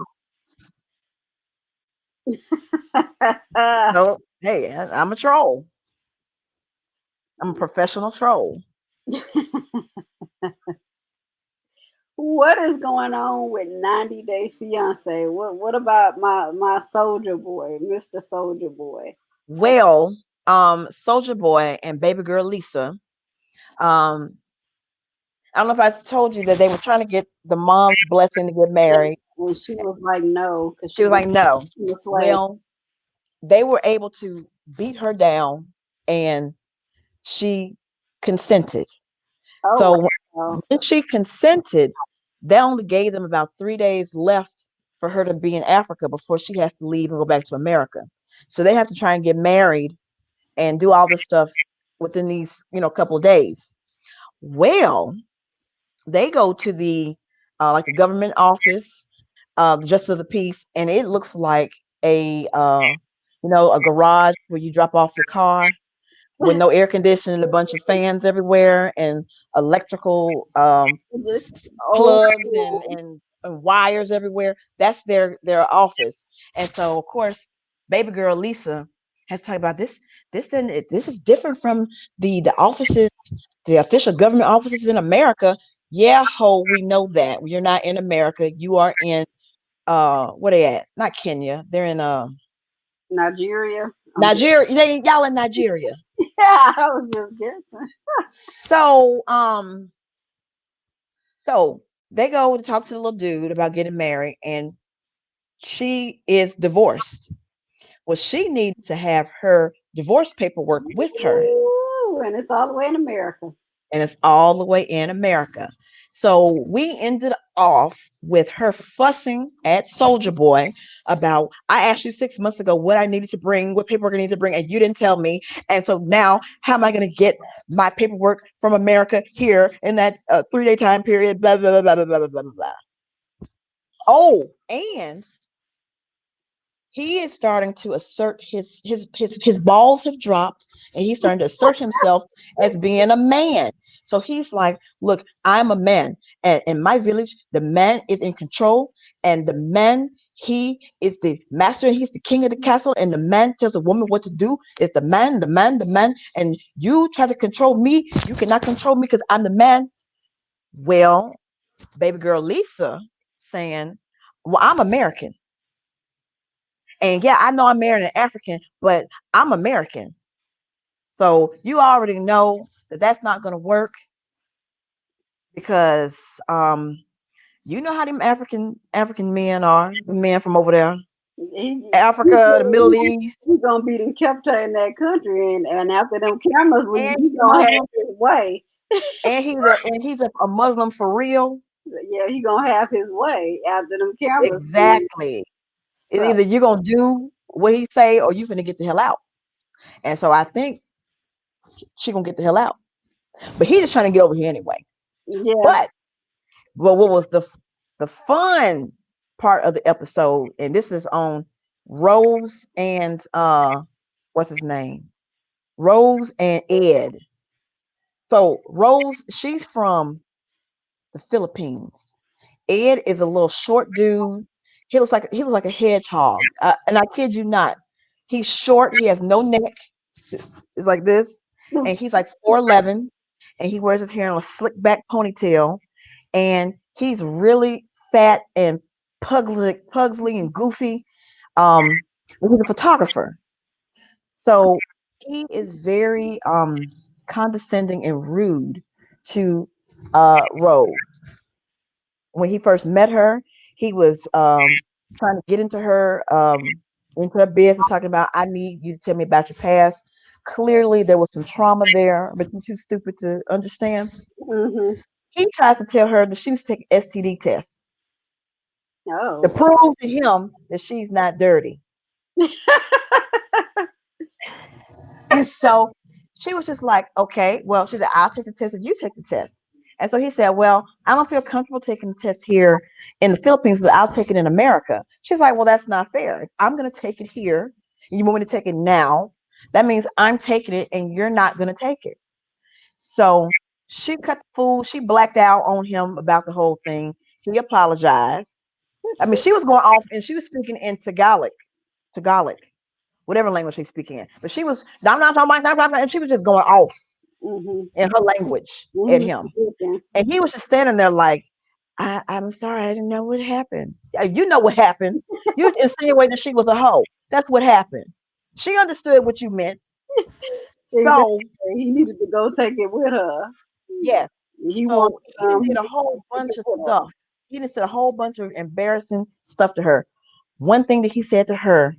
B: So hey, I'm a troll. I'm a professional troll.
A: What is going on with 90 Day Fiance? What about my soldier boy, Mr. Soldier Boy?
B: Well, Soldier Boy and baby girl Lisa. Um, I don't know if I told you that they were trying to get the mom's blessing to get married.
A: And she was like, no, because
B: She
A: she
B: was
A: was
B: like, no.
A: a slave.
B: Well, they were able to beat her down and she consented.
A: Oh
B: So
A: wow.
B: when she consented, they only gave them about 3 days left for her to be in Africa before she has to leave and go back to America. So they have to try and get married and do all this stuff within these, couple of days. Well, they go to the like the government office, the Justice of the Peace, and it looks like a garage where you drop off your car with no air conditioning, a bunch of fans everywhere, and electrical
A: Just old
B: plugs and,
A: school.
B: and wires everywhere. That's their office. And so of course, baby girl Lisa has talked about this. This is different from the offices, the official government offices in America. Yeah, ho, we know that. You're not in America. You are in where they at? Not Kenya. They're in
A: Nigeria. I'm just
B: Nigeria. Y'all in Nigeria.
A: yeah, I was just guessing.
B: So so they go to talk to the little dude about getting married, and she is divorced. Well, she needs to have her divorce paperwork with her,
A: Ooh, and it's all the way in America.
B: and it's all the way in America. So we ended off with her fussing at Soldier Boy about, I asked you 6 months ago what I needed to bring, what paperwork I needed to bring, and you didn't tell me. And so now, how am I going to get my paperwork from America here in that 3 day time period? Blah, blah, blah, blah, blah, blah, blah, blah. Oh, and he is starting to assert his balls have dropped, and he's starting to assert himself as being a man. So he's like, look, I'm a man, and in my village the man is in control, and the man, he is the master, and he's the king of the castle, and the man tells the woman what to do. It's the man, and you try to control me, you cannot control me because I'm the man. Well, baby girl Lisa saying, well, I'm American. And yeah, I know I'm marrying an African, but I'm American. So you already know that that's not going to work because you know how them African men are, the men from over there, Africa, the Middle East,
A: He's gonna be kept her in that country, and after them cameras,
B: and
A: he
B: he's
A: gonna have
B: Muslim,
A: his way.
B: and he's a Muslim for real.
A: Yeah, he gonna have his way after them cameras.
B: Exactly. It's
A: So
B: either you're gonna do what he say or you're gonna get the hell out. And so I think she gonna get the hell out. But he just trying to get over here anyway.
A: yeah.
B: But what was the fun part of the episode, and this is on Rose and what's his name? Rose and Ed. So Rose, she's from the Philippines. Ed is a little short dude. He looks like a hedgehog, and I kid you not. He's short. He has no neck. It's like this, and he's like 4'11", and he wears his hair in a slick back ponytail, and he's really fat and pugsley and goofy. He's a photographer, so he is very condescending and rude to Rose. When he first met her, he was trying to get into her business, talking about, I need you to tell me about your past. Clearly, there was some trauma there, but you're too stupid to understand.
A: Hmm.
B: He tries to tell her that she was taking STD tests to
A: Oh.
B: prove to him that she's not dirty. And so she was just like, okay, well, she said, I'll take the test and you take the test. And so he said, well, I don't feel comfortable taking the test here in the Philippines, but I'll take it in America. She's like, well, that's not fair. If I'm going to take it here and you want me to take it now, that means I'm taking it and you're not going to take it. So she cut the fool. She blacked out on him about the whole thing. He apologized. I mean, she was going off and she was speaking in Tagalog Tagalog, whatever language he's speaking in. But she was, I'm not talking about, and she was just going off
A: Mm-hmm.
B: in her language at him.
A: Mm-hmm.
B: And he was just standing there like, I'm sorry, I didn't know what happened. You know what happened. You insinuated she was a hoe. That's what happened. She understood what you meant.
A: Exactly.
B: So,
A: He needed to go take it with her.
B: yes.
A: He wanted
B: So he done
A: he
B: did a
A: needed
B: whole
A: to take
B: bunch
A: it
B: of
A: with her.
B: stuff. He done said a whole bunch of embarrassing stuff to her. One thing that he said to her,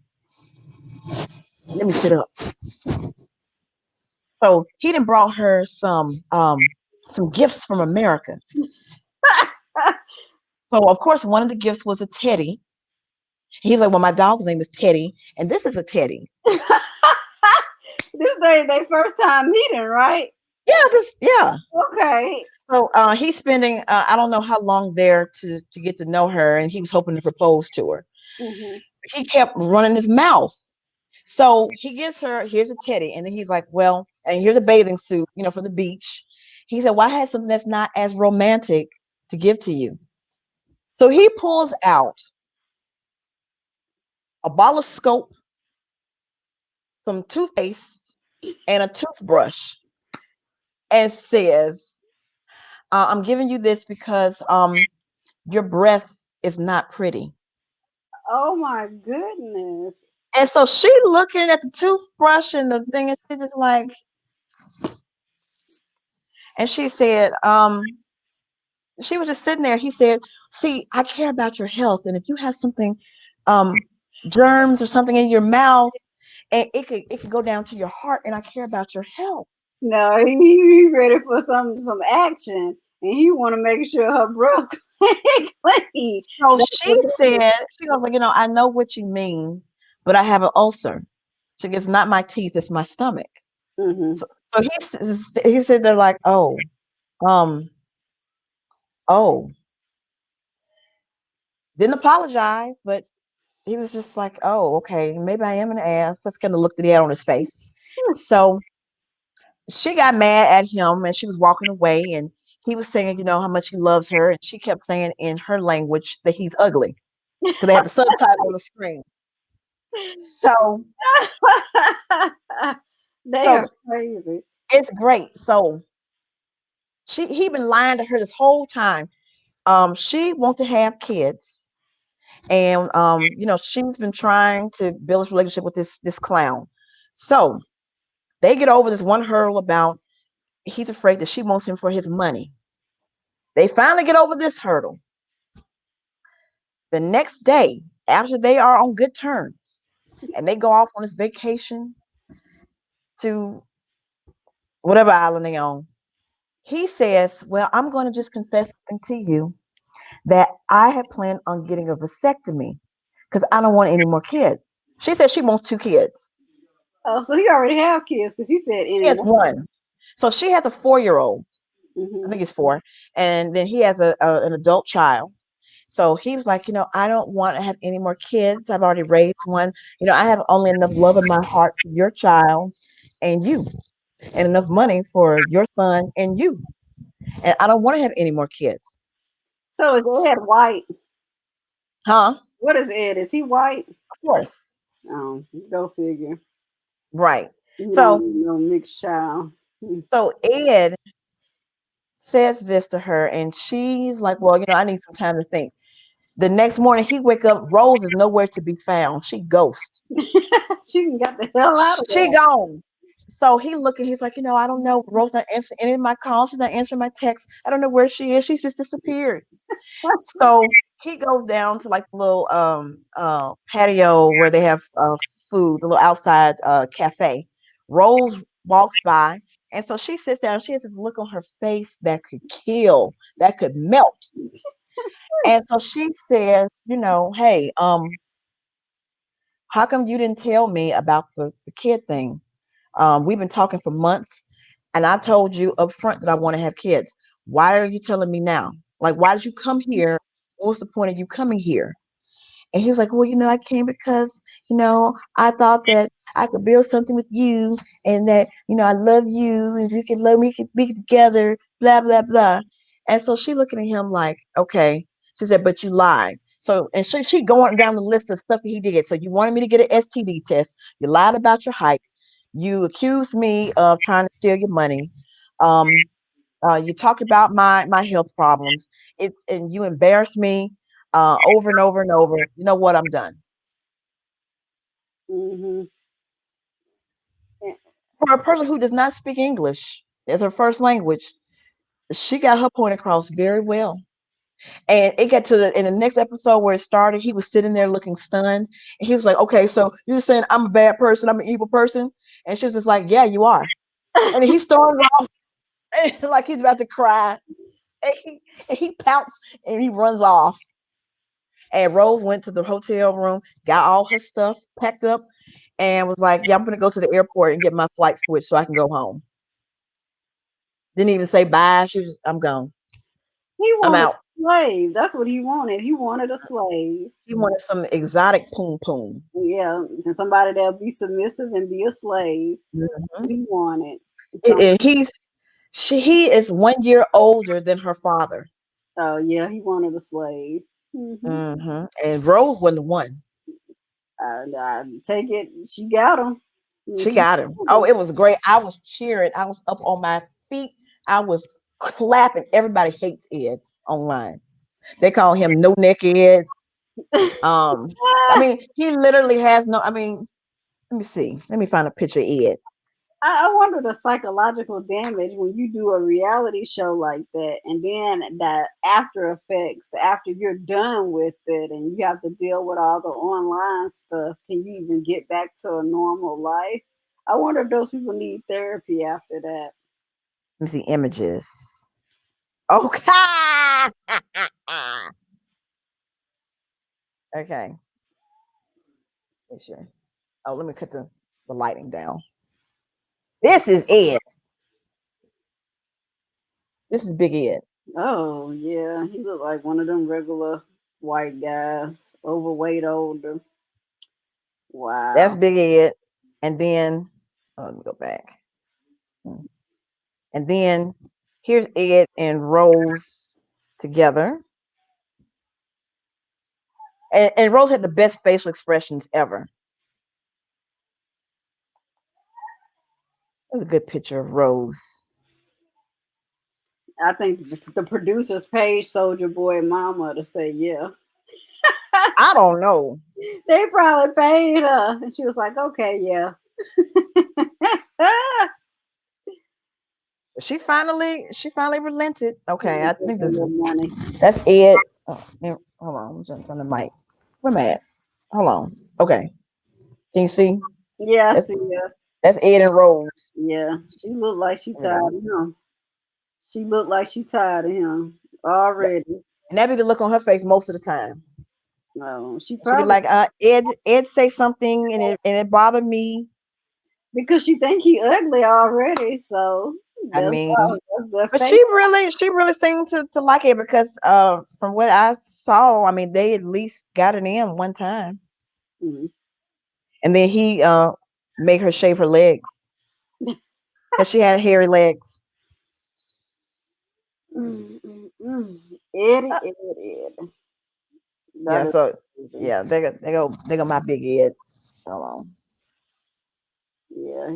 B: let me sit up. So he done brought her some gifts from America. So of course one of the gifts was a teddy. He's like, well, my dog's name is Teddy, and this is a teddy.
A: This they first time meeting, right?
B: Yeah.
A: Okay.
B: So he's spending I don't know how long there to get to know her, and he was hoping to propose to her.
A: Mm-hmm.
B: He kept running his mouth. So he gives her, here's a teddy, and then he's like, well, and here's a bathing suit, for the beach. He said, well, I had something that's not as romantic to give to you. So he pulls out a bottle of Scope, some toothpaste, and a toothbrush, and says, I'm giving you this because your breath is not pretty.
A: Oh my goodness.
B: And so she looking at the toothbrush and the thing, and she's just like, and she said, she was just sitting there. He said, see, I care about your health. And if you have something, germs or something in your mouth, and it could go down to your heart, and I care about your health.
A: No, he ready for some action, and he want to make sure her breath clean.
B: So
A: That's
B: she
A: what it is.
B: said, she goes like, I know what you mean, but I have an ulcer. She goes, not my teeth, it's my stomach.
A: Mm-hmm.
B: So he said, they're like, um, oh, didn't apologize, but he was just like, oh, okay, maybe I am an ass. That's kind of looked at the air on his face. So she got mad at him, and she was walking away, and he was saying, how much he loves her, and she kept saying in her language that he's ugly because they had the subtitle on the screen. So,
A: They
B: so
A: are crazy.
B: it's great. So he been lying to her this whole time. She wants to have kids, and she's been trying to build this relationship with this clown. So they get over this one hurdle about he's afraid that she wants him for his money. They finally get over this hurdle. The next day, after they are on good terms, and they go off on this vacation to whatever island they on, he says, well, I'm going to just confess something to you that I had planned on getting a vasectomy because I don't want any more kids. She said she wants 2 kids.
A: Oh, so he already have kids because he said
B: He has
A: anyone.
B: one. So she has a 4-year-old. I
A: Mm-hmm.
B: think it's 4. And then he has an adult child. So he was like, I don't want to have any more kids. I've already raised one. I have only enough love in my heart for your child and you, and enough money for your son and you. And I don't want to have any more kids.
A: So is Ed white?
B: Huh?
A: What is Ed? Is he white?
B: Of course.
A: Oh, go figure.
B: Right.
A: You
B: So
A: don't need no mixed child.
B: so Ed says this to her, and she's like, well, I need some time to think. The next morning he wake up, Rose is nowhere to be found. She ghost.
A: She can get the hell out of
B: She
A: there.
B: gone. So he's like, I don't know. Rose not answering any of my calls. She's not answering my texts. I don't know where she is. She's just disappeared. So he goes down to like the little patio where they have food, the little outside cafe. Rose walks by, and so she sits down. She has this look on her face that could kill, that could melt. And so she says, hey, how come you didn't tell me about the kid thing? We've been talking for months, and I told you up front that I want to have kids. Why are you telling me now? Like, why did you come here? What was the point of you coming here? And he was like, well, I came because, I thought that I could build something with you, and that, I love you. If you could love me, we could be together, blah, blah, blah. And so she looking at him like, okay. She said, but you lied. So, and she going down the list of stuff he did. So you wanted me to get an STD test. You lied about your height. You accused me of trying to steal your money. Um, you talked about my health problems. And you embarrassed me over and over and over. You know what? I'm done.
A: Mm-hmm.
B: For a person who does not speak English as her first language, she got her point across very well. And it got to in the next episode where it started, he was sitting there looking stunned. And he was like, okay, so you're saying I'm a bad person, I'm an evil person? And she was just like, yeah, you are. And he started off like he's about to cry. And he pouts and he runs off. And Rose went to the hotel room, got all her stuff packed up, and was like, yeah, I'm going to go to the airport and get my flight switched so I can go home. Didn't even say bye. She was, I'm gone.
A: He
B: I'm
A: wanted
B: out.
A: a slave. That's what he wanted. He wanted a slave.
B: He wanted some exotic poom poom.
A: Yeah, and somebody that'll be submissive and be a slave.
B: Mm-hmm.
A: He wanted.
B: And he is 1 year older than her father.
A: Oh yeah, he wanted a slave. Mm-hmm.
B: Mm-hmm. And Rose wasn't the one.
A: I take it. She got him.
B: She
A: She
B: got him. Oh, it was great. I was cheering. I was up on my feet. I was clapping. Everybody hates Ed online. They call him no neck Ed. I mean, he literally has no. I mean, let me see. Let me find a picture of Ed.
A: I wonder the psychological damage when you do a reality show like that, and then that after effects after you're done with it, and you have to deal with all the online stuff. Can you even get back to a normal life? I wonder if those people need therapy after that.
B: Let me see images. Okay. Okay. Make sure. Oh, let me cut the lighting down. This is Ed. This is Big Ed.
A: Oh yeah, he looked like one of them regular white guys, overweight, older.
B: That's
A: Wow.
B: Big Ed. And then, let me go back. And then here's Ed and Rose together. And Rose had the best facial expressions ever. That's a good picture of Rose.
A: I think the producers paid Soldier Boy Mama to say yeah.
B: I don't know.
A: They probably paid her, and she was like, "Okay, yeah."
B: She finally relented. Okay, I think this
A: Money.
B: that's Ed. Oh, hold on, I'm jumping on the mic. Where am I at? Hold on. Okay. Can you see?
A: Yeah, I
B: That's
A: see her.
B: that's Ed and Rose.
A: Yeah, she looked like she
B: There we
A: tired
B: go.
A: of him. She looked like she tired of him already.
B: And that be the look on her face most of the time.
A: No, she
B: She'd be
A: probably
B: like, Ed say something and it bothered me.
A: because she think he ugly already. So
B: I
A: that's
B: mean,
A: why that's the
B: but
A: face.
B: she really seemed to like it because from what I saw, I mean, they at least got it in one time.
A: Mhm.
B: And then he made her shave her legs because she had hairy legs.
A: Mm, mm, mm. Eddie,
B: Uh,
A: Eddie. That
B: yeah,
A: is
B: so
A: amazing.
B: yeah, they go my big Ed. Hold on.
A: Yeah,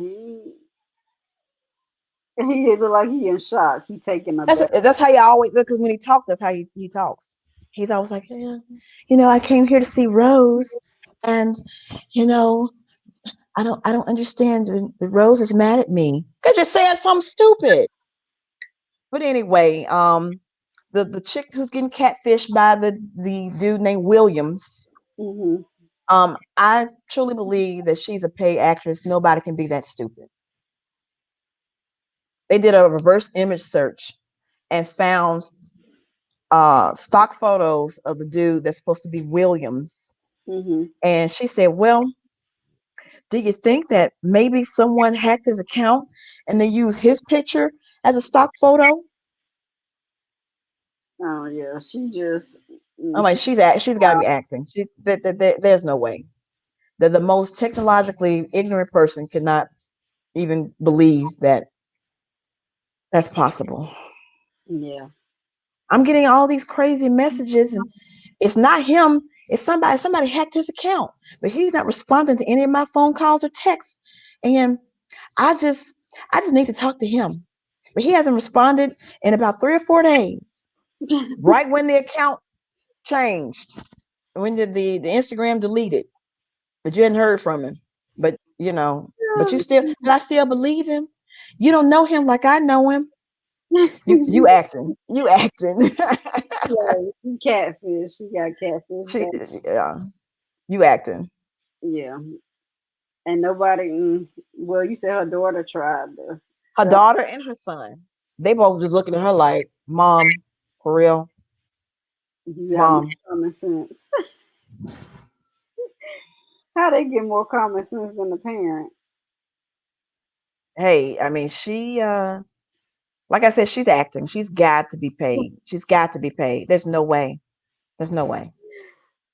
A: he look like he in shock. He taking a bath.
B: That's how you always because when he talks, that's how he talks. He's always like, yeah, I came here to see Rose, and you know, I don't understand. The Rose is mad at me. Could just say something stupid. But anyway, the chick who's getting catfished by the dude named Williams.
A: Mm-hmm.
B: I truly believe that she's a paid actress. Nobody can be that stupid. They did a reverse image search and found stock photos of the dude that's supposed to be Williams.
A: Mm-hmm.
B: And she said, well, do you think that maybe someone hacked his account and they used his picture as a stock photo?
A: Oh yeah, she just
B: I'm like,
A: she
B: she's got to be acting. There's no way that the most technologically ignorant person could not even believe that that's possible.
A: yeah.
B: I'm getting all these crazy messages, and It's not him. It's somebody. Somebody hacked his account, but he's not responding to any of my phone calls or texts. And I just, I just need to talk to him. But he hasn't responded in about 3 or 4 days. Right when the account changed, when did the Instagram deleted? But you hadn't heard from him. But but I still believe him. You don't know him like I know him. You acting. You acting.
A: Yeah, she catfish. She got catfish.
B: She,
A: Back.
B: yeah, you acting.
A: Yeah, and nobody. Well, you said her daughter tried to
B: Her
A: tell.
B: daughter and her son, they both just looking at her like, Mom, for real,
A: You got more
B: Mom.
A: common sense. How they get more common sense than the parent?
B: Hey, I mean, like I said, she's acting. She's got to be paid. She's got to be paid. There's no way. There's no way.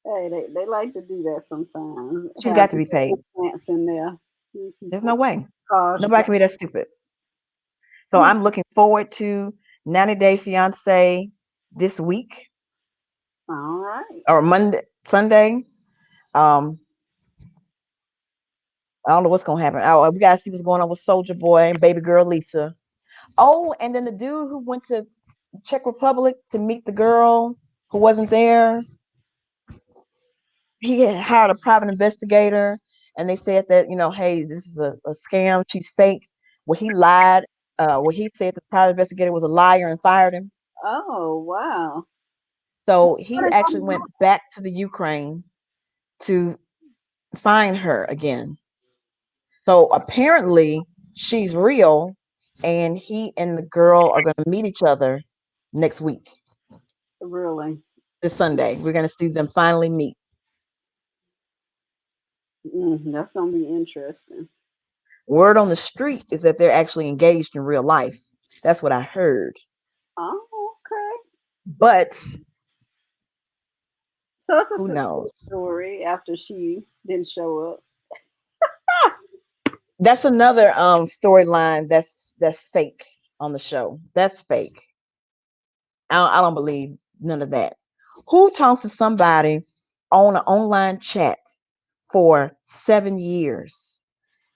A: Hey, they like to do that sometimes.
B: She's
A: Have
B: got to be paid.
A: plants in there.
B: There's no
A: People
B: way.
A: cause you
B: Nobody can be that stupid. So I'm looking forward to 90 Day Fiance this week
A: all right.
B: or Monday, Sunday. Um, I don't know what's gonna happen. Oh, we gotta see what's going on with Soldier Boy and baby girl Lisa. Oh, and then the dude who went to Czech Republic to meet the girl who wasn't there, he had hired a private investigator, and they said that hey, this is a scam. She's fake. Well, he lied. He said the private investigator was a liar and fired him.
A: Oh wow.
B: So he actually went back to the Ukraine to find her again. So apparently she's real, and he and the girl are going to meet each other next week,
A: Really?
B: this Sunday. We're going to see them finally meet.
A: That's gonna be interesting.
B: Word on the street is that they're actually engaged in real life. That's what I heard.
A: Oh, okay.
B: But
A: So it's a
B: who
A: success
B: knows?
A: story after she didn't show up.
B: That's another storyline that's fake on the show. That's fake. I don't believe none of that. Who talks to somebody on an online chat for 7 years?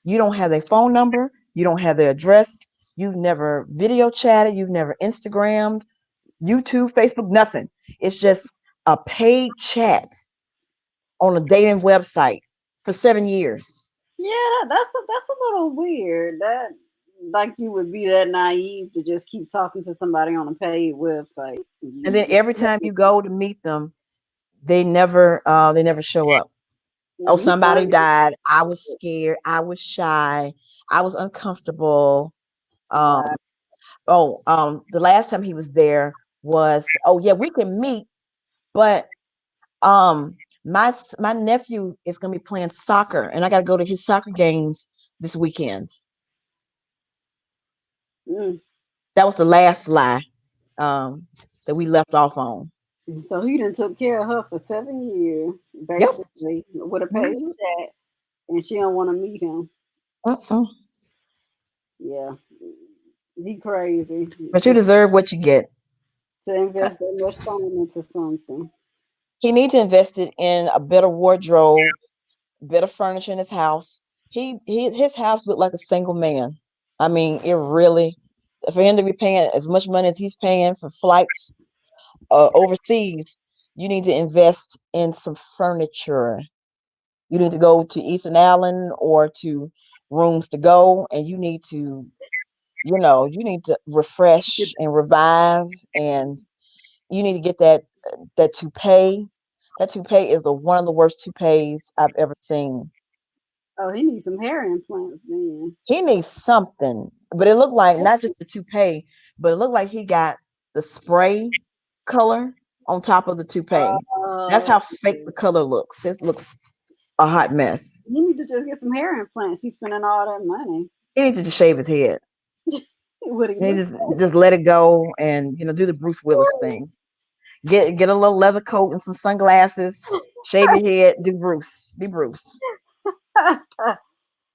B: You don't have their phone number. You don't have their address. You've never video chatted. You've never Instagrammed, YouTube, Facebook, nothing. It's just a paid chat on a dating website for 7 years.
A: Yeah, that's a little weird. That like you would be that naive to just keep talking to somebody on a paid website.
B: And then every time you go to meet them, they never show up. Oh,
A: You
B: somebody
A: sound
B: died. I was scared. I was shy. I was uncomfortable. Um,
A: wow.
B: the last time he was there was, oh yeah, we can meet, but um, my nephew is gonna be playing soccer, and I gotta go to his soccer games this weekend.
A: Mm.
B: That was the last lie um that we left off on.
A: So he done took care of her for 7 years,
B: Yep.
A: basically, with a paid
B: Mhm.
A: chat, and she don't want to meet him.
B: Mm-mm.
A: Yeah, he crazy
B: But you deserve what you get.
A: to invest that much time into something.
B: He needs to invest it in a better wardrobe, better furniture in his house. His house looked like a single man. I mean, it really, for him to be paying as much money as he's paying for flights overseas, you need to invest in some furniture. You need to go to Ethan Allen or to Rooms to Go, and you need to refresh and revive, and you need to get that toupee. That toupee is the one of the worst toupees I've ever seen.
A: Oh, he needs some hair implants then.
B: He needs something, but it looked like not just the toupee, but it looked like he got the spray color on top of the toupee. That's
A: Uh,
B: how fake the color looks. It looks a hot mess.
A: he need to just get some hair implants. He's spending all that money.
B: He needs to just shave his head.
A: What he
B: He
A: look
B: just let it go and do the Bruce Willis thing. Get a little leather coat and some sunglasses. Shave your head. Do Bruce. Be Bruce.
A: like?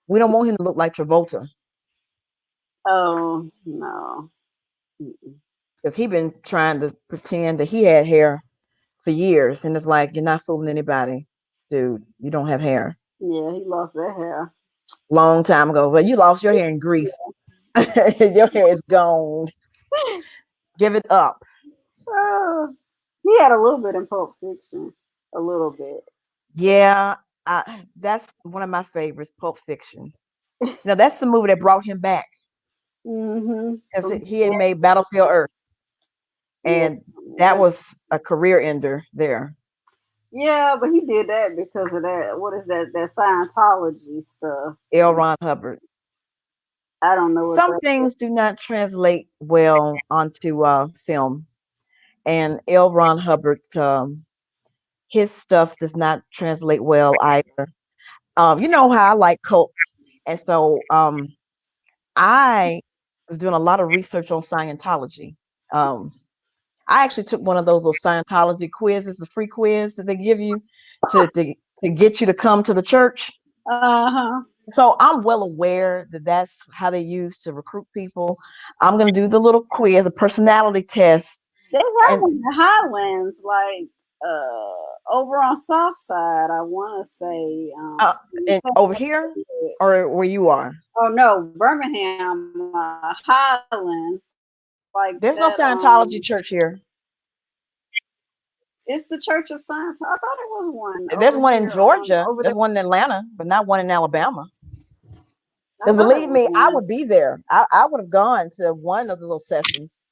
B: We don't want him to look like Travolta
A: Oh no. Mm-mm.
B: because he been trying to pretend that he had hair for years, and it's like you're not fooling anybody, dude. You don't have hair.
A: Yeah, he lost that hair.
B: Long time ago, but you lost your hair in Greece. Your hair is gone. Give it up.
A: He had a little bit in Pulp Fiction, a little bit.
B: Yeah, that's one of my favorites, Pulp Fiction. That's the movie that brought him back because
A: Mm-hmm.
B: he had made Battlefield Earth,
A: Yeah,
B: and that was a career ender there.
A: yeah, but he did that because of that. What is that? That Scientology stuff.
B: L. Ron Hubbard.
A: I don't know what
B: Some
A: that is.
B: things do not translate well onto film, and L. Ron Hubbard, his stuff does not translate well either. You know how I like cults, and so I was doing a lot of research on Scientology. Um, I actually took one of those little Scientology quizzes, the free quiz that they give you to get you to come to the church.
A: Uh-huh.
B: So I'm well aware that that's how they use to recruit people. I'm going to do the little quiz, a personality test.
A: They have
B: And
A: them in the Highlands, like over on South Side, I want to say.
B: over here or where you are,
A: Oh no, Birmingham Highlands, like
B: there's no
A: that.
B: Scientology church here.
A: It's the Church of Science. I thought it was one
B: There's
A: over
B: one in
A: here on
B: Georgia,
A: over there.
B: there's one in Atlanta, but not one in Alabama.
A: I
B: Because
A: thought it
B: believe
A: was
B: me, I
A: one.
B: would be there. I would have gone to one of the little sessions.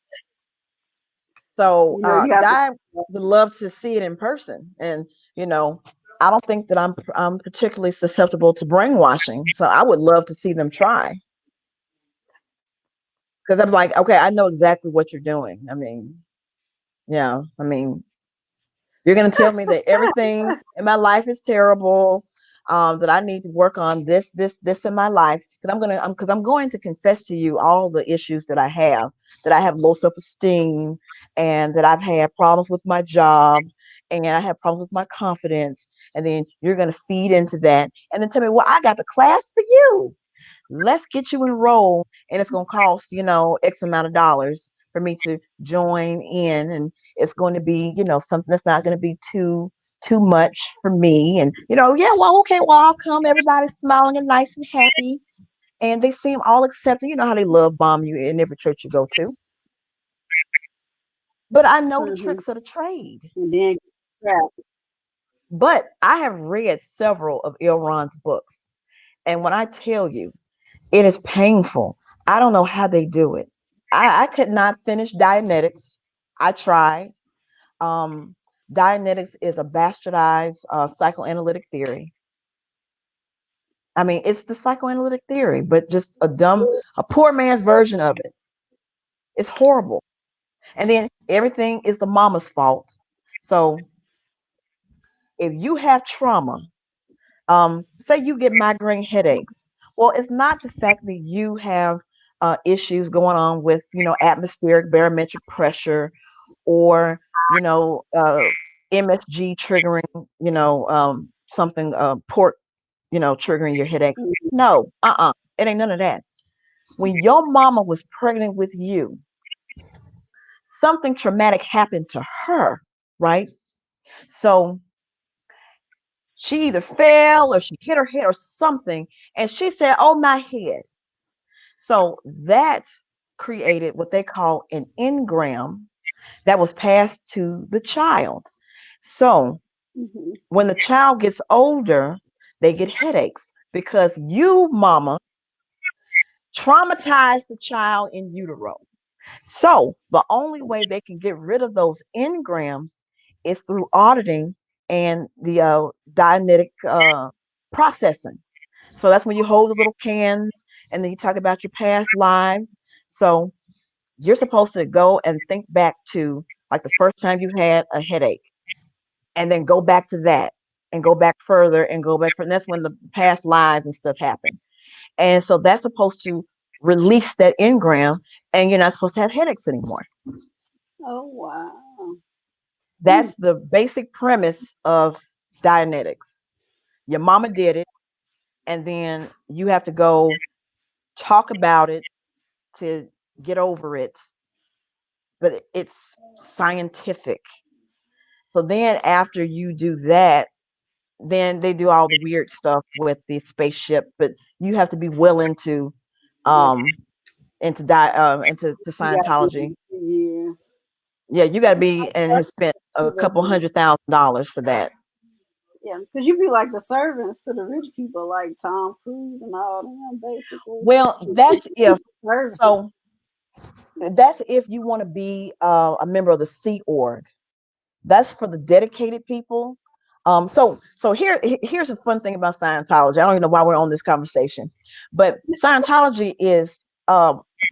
B: So
A: You have to.
B: I would love to see it in person. And I don't think that I'm particularly susceptible to brainwashing. So I would love to see them try. Because I'm like, okay, I know exactly what you're doing. I mean, yeah, I mean, you're going to tell me that everything in my life is terrible, that I need to work on this in my life. Because I'm going to confess to you all the issues that I have low self-esteem, and that I've had problems with my job, and I have problems with my confidence. And then you're going to feed into that, and then tell me, well, I got the class for you. Let's get you enrolled, and it's going to cost X amount of dollars for me to join in, and it's going to be something that's not going to be too much for me. And yeah, well, okay, well, I'll come. Everybody's smiling and nice and happy, and they seem all accepting. You know how they love bomb you in every church you go to. But I know the
A: Mm-hmm.
B: tricks of the trade.
A: And then, yeah.
B: But I have read several of L. Ron's books, and when I tell you, it is painful. I don't know how they do it. I could not finish Dianetics. I tried. Um, Dianetics is a bastardized psychoanalytic theory. I mean, it's the psychoanalytic theory, but just a poor man's version of it. It's horrible. And then everything is the mama's fault. So if you have trauma, say you get migraine headaches, well, it's not the fact that you have issues going on with atmospheric barometric pressure, or MSG triggering something, port triggering your headaches. No, it ain't none of that. When your mama was pregnant with you, something traumatic happened to her, right? So she either fell or she hit her head or something, and she said, "Oh, my head." So that created what they call an engram that was passed to the child. So
A: Mm-hmm.
B: when the child gets older, they get headaches because you, mama, traumatized the child in utero. So the only way they can get rid of those engrams is through auditing and the Dianetic processing. So that's when you hold the little cans and then you talk about your past lives. So you're supposed to go and think back to like the first time you had a headache, and then go back to that, and go back further and go back further. That's when the past lives and stuff happen. And so that's supposed to release that engram, and you're not supposed to have headaches anymore.
A: Oh wow.
B: That's the basic premise of Dianetics. Your mama did it, and then you have to go talk about it to get over it. But it's scientific. So then after you do that, then they do all the weird stuff with the spaceship, but you have to be willing to
A: Yeah,
B: um into
A: you got
B: Scientology.
A: 2 years.
B: Yeah, you got to be and has spent a couple $100,000 for that.
A: Yeah, because you be like the servants to the rich people, like Tom Cruise and all them, basically.
B: Well, that's if
A: Servants.
B: so. That's if you want to be a member of the Sea Org. That's for the dedicated people. So here's a fun thing about Scientology. I don't even know why we're on this conversation, but Scientology is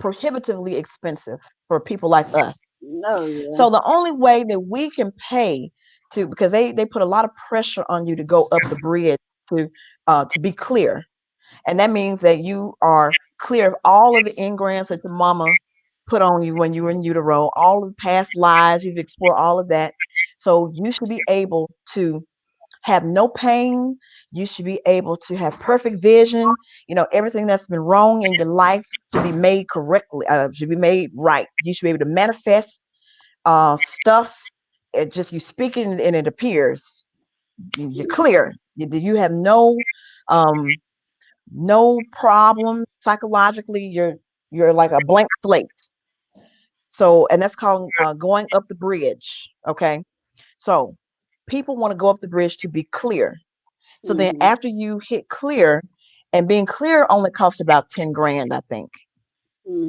B: prohibitively expensive for people like us.
A: No, yeah.
B: So the only way that we can pay to, because they put a lot of pressure on you to go up the bridge to be clear, and that means that you are clear of all of the engrams that your mama put on you when you were in utero, all of the past lives, you've explored all of that. So you should be able to have no pain. You should be able to have perfect vision. Everything that's been wrong in your life should be made correctly, should be made right. You should be able to manifest stuff. It just you speak it and it appears. You're clear. You have um, no problem psychologically. You're like a blank slate. So, and that's called going up the bridge. Okay. So people want to go up the bridge to be clear. So then
A: Mm-hmm.
B: after you hit clear, and being clear only costs about 10 grand, I think.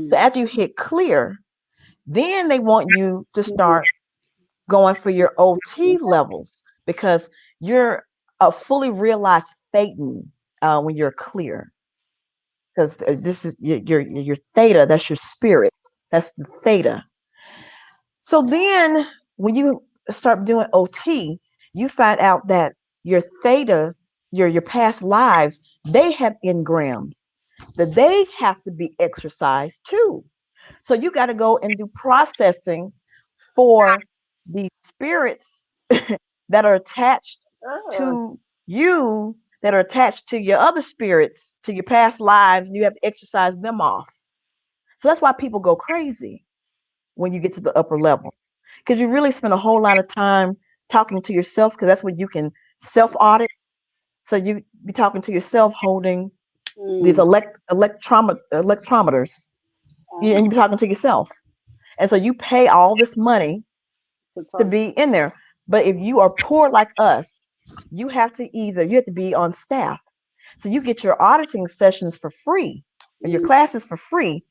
B: So after you hit clear, then they want you to start going for your OT levels, because you're a fully realized Thetan when you're clear. Because this is your theta, that's your spirit, that's the theta. So then when you start doing OT, you find out that your theta, your past lives, they have engrams that they have to be exercised too. So you got to go and do processing for the spirits that are attached to you, that are attached to your other spirits, to your past lives, and you have to exercise them off. So that's why people go crazy when you get to the upper level, because you really spend a whole lot of time talking to yourself, because that's when you can self audit. So you be talking to yourself holding these electrometers, and you be talking to yourself. And so you pay all this money to be in there. But if you are poor like us, you have to be on staff. So you get your auditing sessions for free and your classes for free,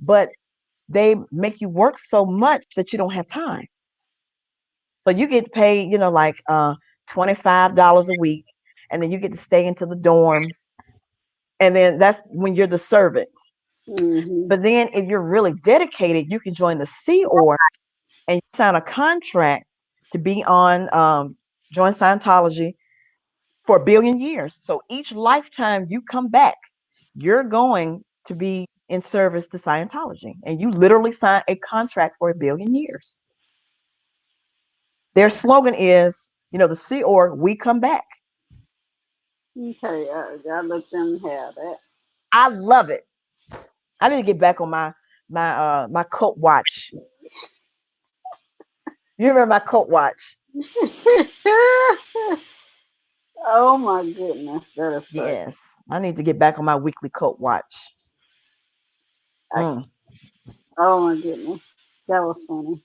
B: but they make you work so much that you don't have time. So you get paid, like $25 a week, and then you get to stay into the dorms. And then that's when you're the servant.
A: Mm-hmm.
B: But then if you're really dedicated, you can join the Sea Org and you sign a contract to be on join Scientology for 1 billion years. So each lifetime you come back, you're going to be in service to Scientology, and you literally sign a contract for 1 billion years. Their slogan is, the Sea Org, we come back.
A: Okay, I let them have that.
B: I love it. I need to get back on my cult watch. You remember my cult watch?
A: Oh my goodness, that is crazy.
B: Yes, I need to get back on my weekly cult watch.
A: Oh my goodness, that was funny.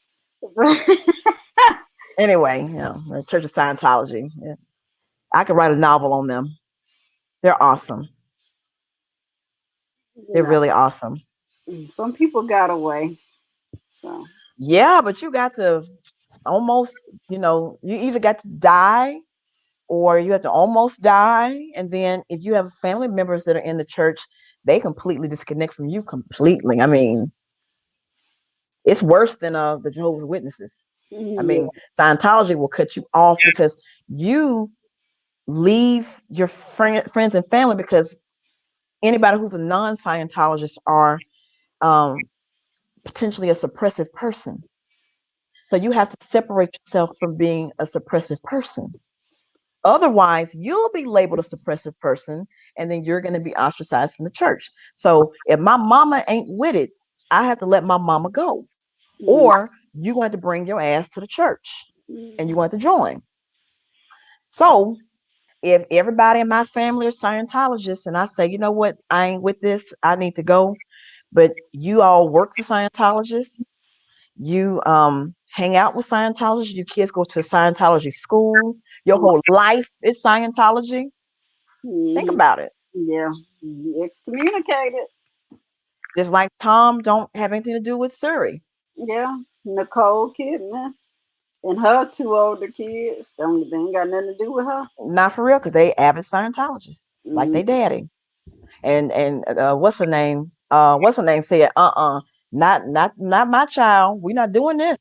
B: Anyway, the Church of Scientology. Yeah. I could write a novel on them. They're awesome. They're really awesome.
A: Some people got away. So
B: Yeah, but you got to almost, you either got to die or you have to almost die. And then if you have family members that are in the church, they completely disconnect from you completely. I mean, it's worse than the Jehovah's Witnesses. I mean, Scientology will cut you off because you leave your friends and family, because anybody who's a non-Scientologist are potentially a suppressive person. So you have to separate yourself from being a suppressive person. Otherwise, you'll be labeled a suppressive person, and then you're going to be ostracized from the church. So if my mama ain't with it, I have to let my mama go, or you're going to bring your ass to the church. and you want to join. So if everybody in my family are Scientologists and I say, you know what, I ain't with this, I need to go, but you all work for Scientologists, you hang out with Scientologists, your kids go to Scientology school, your whole life is Scientology. Think
A: Mhm.
B: about it.
A: Yeah, excommunicated.
B: Just like Tom don't have anything to do with Surrey.
A: Yeah, Nicole Kidman and her two older kids don't they ain't got nothing to do with her.
B: Not for real, because they avid Scientologists, like
A: Mm.
B: they daddy. And what's her name said, not my child. We're not doing this.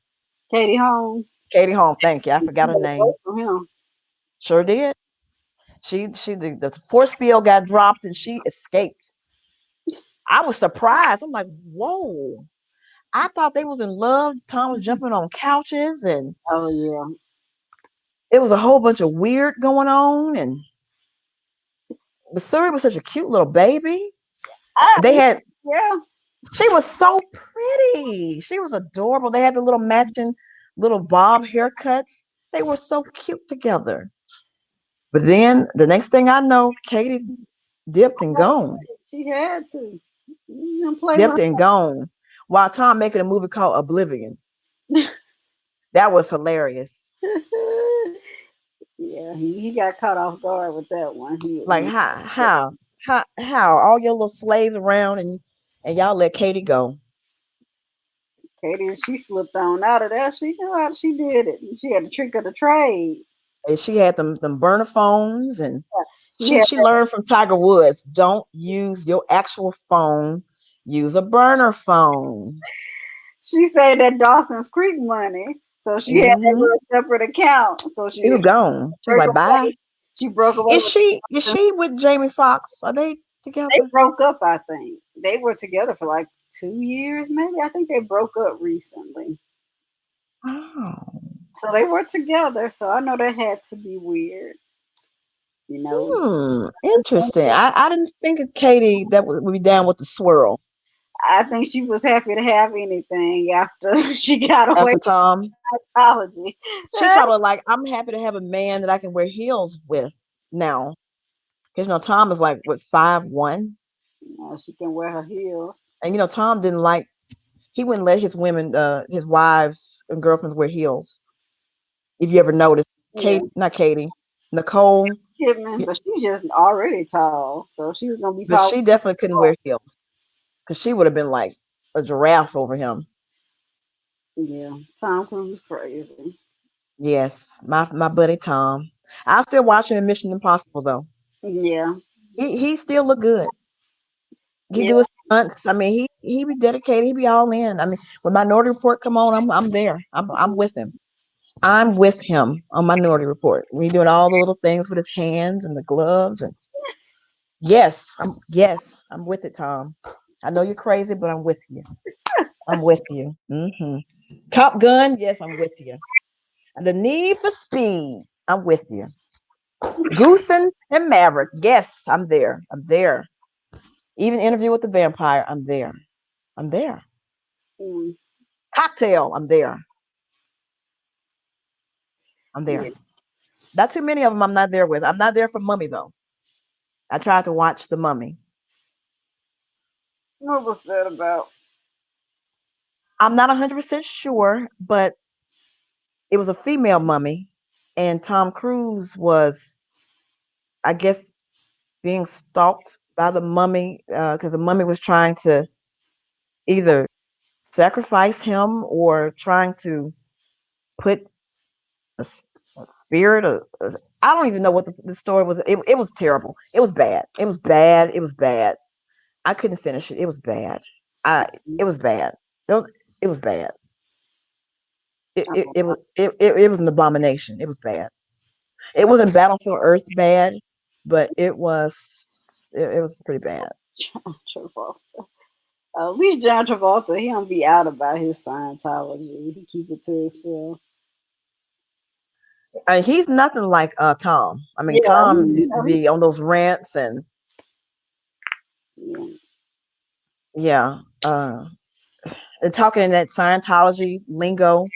A: Katie Holmes.
B: Katie Holmes, thank you. I
A: She
B: forgot her
A: got away
B: name.
A: from him.
B: Sure did. The force field got dropped and she escaped. I was surprised. I'm like, whoa. I thought they was in love. Tom was jumping on couches and
A: Oh yeah.
B: it was a whole bunch of weird going on. And Missouri was such a cute little baby.
A: I,
B: They had
A: yeah.
B: She was so pretty. She was adorable. They had the little matching little bob haircuts. They were so cute together. But then the next thing I know, Katie dipped and gone.
A: She had to. You don't play
B: Dipped
A: with
B: and gone. While Tom making a movie called Oblivion.
A: her.
B: That was hilarious.
A: Yeah, he got caught off guard with that one.
B: Like how all your little slaves around and y'all let Katie go.
A: Katie, she slipped on out of there. She knew how she did it. She had the trick of the trade.
B: And she had them burner phones and
A: She had
B: she learned from Tiger Woods, don't use your actual phone, use a burner phone.
A: she said that Dawson's Creek money. So she had that
B: Hmm.
A: little separate account. So
B: She was gone. She was
A: broke
B: like, bye.
A: away. She broke away
B: Is
A: with
B: she with Jamie Foxx? Are they
A: they
B: together?
A: broke up, I think. They were together for like 2 years, maybe. I think they broke up recently.
B: Oh.
A: So they were together. So I know that had to be weird. You know,
B: Interesting. I didn't think of Katie that would be down with the swirl
A: I think she was happy to have anything after she got away
B: after Tom.
A: from psychology.
B: She probably like, I'm happy to have a man that I can wear heels with now. Because Tom is like what 5'1".
A: She can wear her heels.
B: And Tom didn't like he wouldn't let his women, his wives and girlfriends wear heels. If you ever noticed,
A: Yeah,
B: Not Katie, Nicole,
A: Kidman, but she just already tall, so she was gonna be
B: but
A: tall.
B: she definitely couldn't wear heels because she would have been like a giraffe over him.
A: Yeah, Tom Cruise crazy.
B: Yes, my buddy Tom. I'll still watch him in Mission Impossible though.
A: Yeah,
B: He still look good. He
A: yeah.
B: do his stunts. I mean, he be dedicated. He be all in. I mean, when Minority Report come on, I'm there. I'm with him. I'm with him on Minority Report. We doing all the little things with his hands and the gloves and yes, I'm with it, Tom. I know you're crazy, but I'm with you. I'm with you. Top Gun, yes, I'm with you. And the Need for Speed, I'm with you. Goosen and Maverick, yes, I'm there. I'm there. Even Interview with the Vampire, I'm there. I'm there.
A: Mm,
B: Cocktail, I'm there. I'm there.
A: yeah.
B: Not too many of them I'm not there with. I'm not there for Mummy though. I tried to watch The Mummy.
A: What was that about?
B: I'm not 100% sure, but it was a female mummy, and Tom Cruise was, I guess, being stalked by the mummy because the mummy was trying to either sacrifice him or trying to put a spirit or I don't even know what the story was. It was terrible. It was bad. It was bad. It was bad. I couldn't finish it. It was bad. I It was bad. It was bad. It was an abomination. It was bad. It wasn't Battlefield Earth bad, but it was pretty bad.
A: John Travolta. At least John Travolta, he don't be out about his Scientology. He keep it to himself.
B: He's nothing like Tom. I mean,
A: Yeah,
B: Tom
A: you
B: used to
A: know,
B: be on those rants and
A: yeah.
B: yeah, and talking in that Scientology lingo.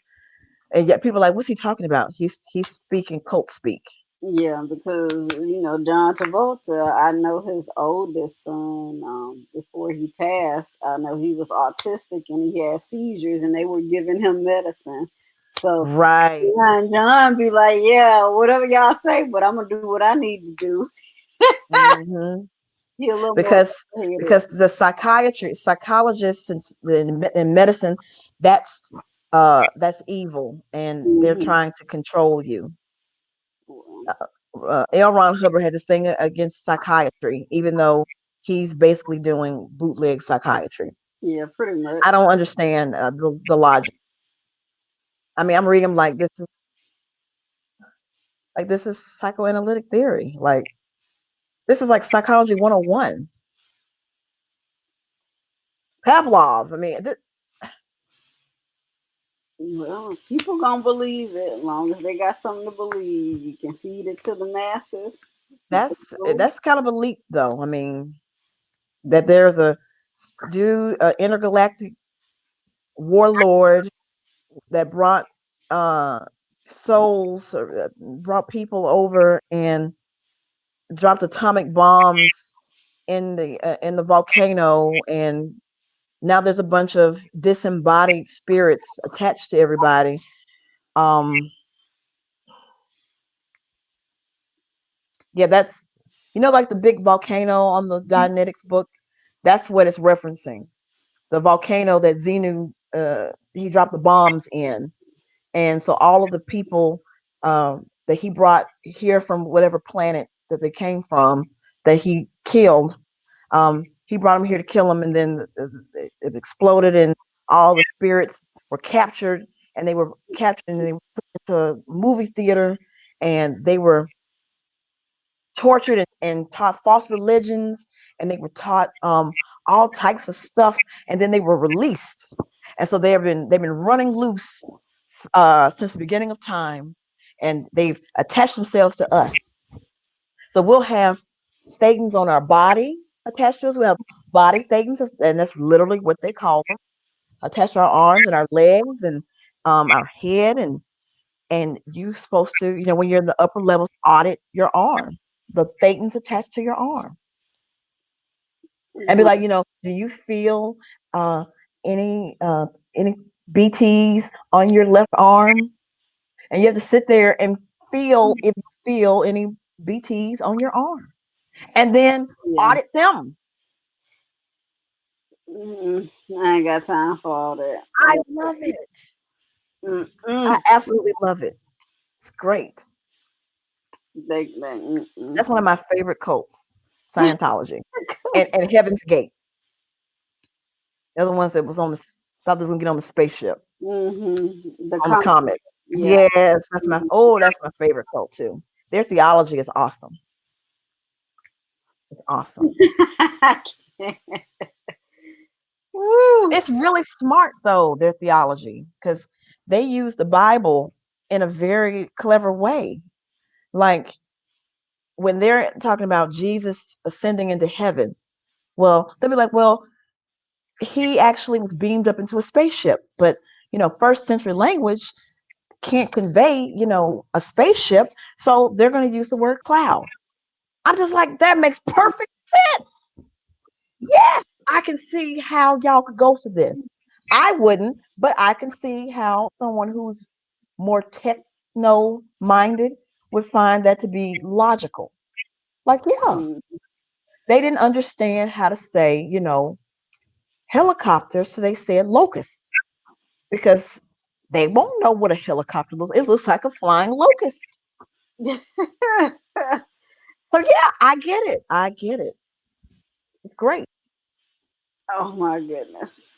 B: And yet people are like, what's he talking about? He's speaking cult speak.
A: Yeah, because John Travolta, I know his oldest son. Before he passed, I know he was autistic and he had seizures, and they were giving him medicine. So
B: Right.
A: John be like, "Yeah, whatever y'all say, but I'm gonna do what I need to do."
B: Hmm.
A: He a little more
B: Because
A: headed.
B: the psychologists in medicine, that's evil, and they're
A: Hmm.
B: trying to control you. L. Ron Hubbard had this thing against psychiatry, even though he's basically doing bootleg psychiatry.
A: Yeah, pretty much.
B: I don't understand the logic. I mean, I'm reading this is psychoanalytic theory. Like this is like psychology 101. Pavlov. I mean,
A: Well, people gonna believe it as long as they got something to believe. You can feed it to the masses. People go,
B: that's kind of a leap, though. I mean, that there's a intergalactic warlord that brought souls, or brought people over and dropped atomic bombs in the volcano, and now there's a bunch of disembodied spirits attached to everybody. um yeah, that's, like the big volcano on the Dianetics book. That's what it's referencing, the volcano that Xenu, he dropped the bombs in. And so all of the people that he brought here from whatever planet that they came from, that he killed, he brought them here to kill them, and then it exploded, and all the spirits were captured, and they were captured, and they were put into a movie theater, and they were tortured and taught false religions, and they were taught all types of stuff, and then they were released. And so they've been running loose since the beginning of time, and they've attached themselves to us. So we'll have things on our body attached to us. We have body things, and that's literally what they call them, attached to our arms and our legs, and our head, and you're supposed to, when you're in the upper levels, audit your arm, the thetans attached to your arm, and be like, do you feel uh, any any BTs on your left arm? And you have to sit there and feel if you feel any BTs on your arm, and then
A: yeah.
B: audit them.
A: I ain't got time for all that.
B: I love it. I
A: Mm-mm.
B: absolutely love it. It's great.
A: Mm-mm.
B: That's one of my favorite cults, Scientology, and Heaven's Gate. They're the ones that thought they was gonna get on the spaceship,
A: The
B: on the
A: comic,
B: comet.
A: yeah.
B: Yes, that's my favorite cult too. Their theology is awesome. It's awesome.
A: I can't. Woo.
B: It's really smart though, their theology, because they use the Bible in a very clever way. Like when they're talking about Jesus ascending into heaven, well, they'll be like, well, he actually was beamed up into a spaceship. But first century language can't convey, a spaceship. So they're going to use the word cloud. I'm just like, that makes perfect sense. Yes, I can see how y'all could go for this. I wouldn't, but I can see how someone who's more techno minded would find that to be logical. Like, yeah,
A: Mm.
B: they didn't understand how to say, helicopter, so they said locust, because they won't know what a helicopter looks. It looks like a flying locust. So yeah, I get it. I get it. It's great.
A: Oh my goodness.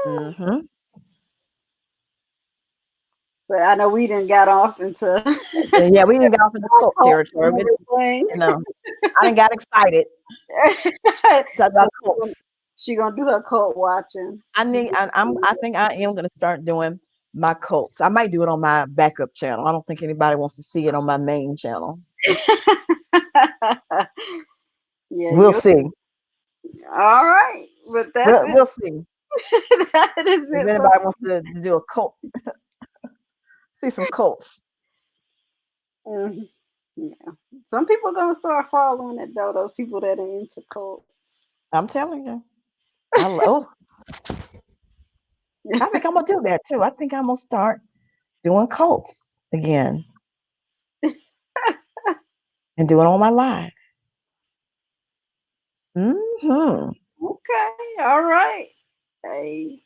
B: Hmm.
A: But I know we didn't got off into
B: Yeah, we didn't get off into cult
A: cult
B: territory.
A: and everything.
B: I didn't got excited. Talk
A: So
B: about cults.
A: she gonna do her cult watching.
B: I think I am gonna start doing my cults. I might do it on my backup channel. I don't think anybody wants to see it on my main channel.
A: Yeah,
B: We'll
A: you
B: see.
A: all right. But that's it.
B: We'll see
A: That is
B: if
A: it for
B: anybody wants to do a cult See some cults.
A: Mhm. Yeah. Some people gonna start following it though. Those people that are into cults.
B: I'm telling you. Oh, I think I'm gonna do that too. I think I'm gonna start doing cults again and doing it on my live. Hmm.
A: Okay. All right. Hey,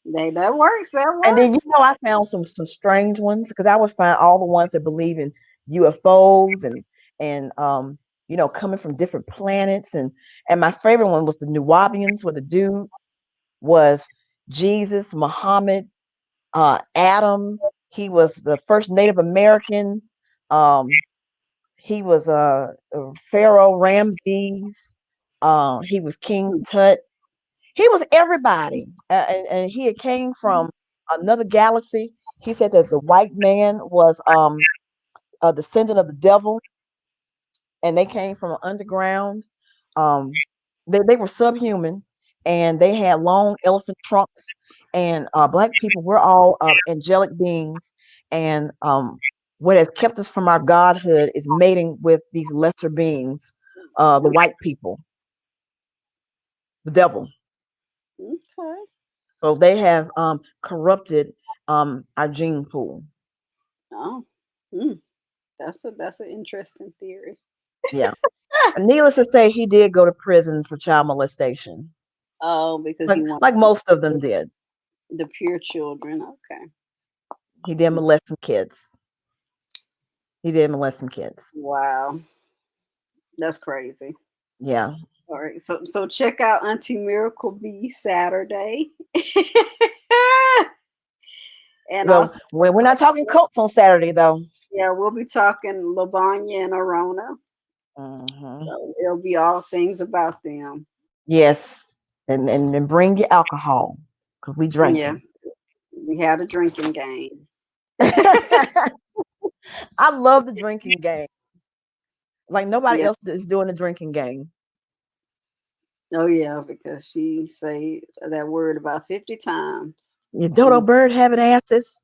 A: that works. That
B: And then
A: works.
B: I found some strange ones because I would find all the ones that believe in UFOs and coming from different planets and my favorite one was the Nuwabians, where the dude was Jesus, Muhammad, Adam. He was the first Native American. Um, he was Pharaoh Ramses. He was King Tut. He was everybody, and he had came from another galaxy. He said that the white man was a descendant of the devil, and they came from underground. Um, they were subhuman, and they had long elephant trunks. And black people, we're all angelic beings, and what has kept us from our godhood is mating with these lesser beings, the white people, the devil.
A: Okay.
B: So they have corrupted our gene pool.
A: Oh. Hmm. That's an interesting theory.
B: Yeah. And needless to say, he did go to prison for child molestation,
A: Oh, because
B: like
A: he wanted
B: like most of them did.
A: the pure children. Okay.
B: He did molest some kids. He did molest some kids.
A: Wow. That's crazy.
B: Yeah.
A: All right. So check out Auntie Miracle B Saturday. And
B: Well,
A: also,
B: we're not talking cults on Saturday though.
A: yeah, we'll be talking Lavanya and Arona.
B: Hmm.
A: So it'll be all things about them.
B: Yes, and then bring your alcohol because we
A: Yeah,
B: drinking.
A: we had a drinking game.
B: I love the drinking game. Like nobody
A: Yeah.
B: else is doing the drinking game.
A: Oh yeah, because she say that word about 50 times.
B: Your dodo
A: She
B: bird having asses.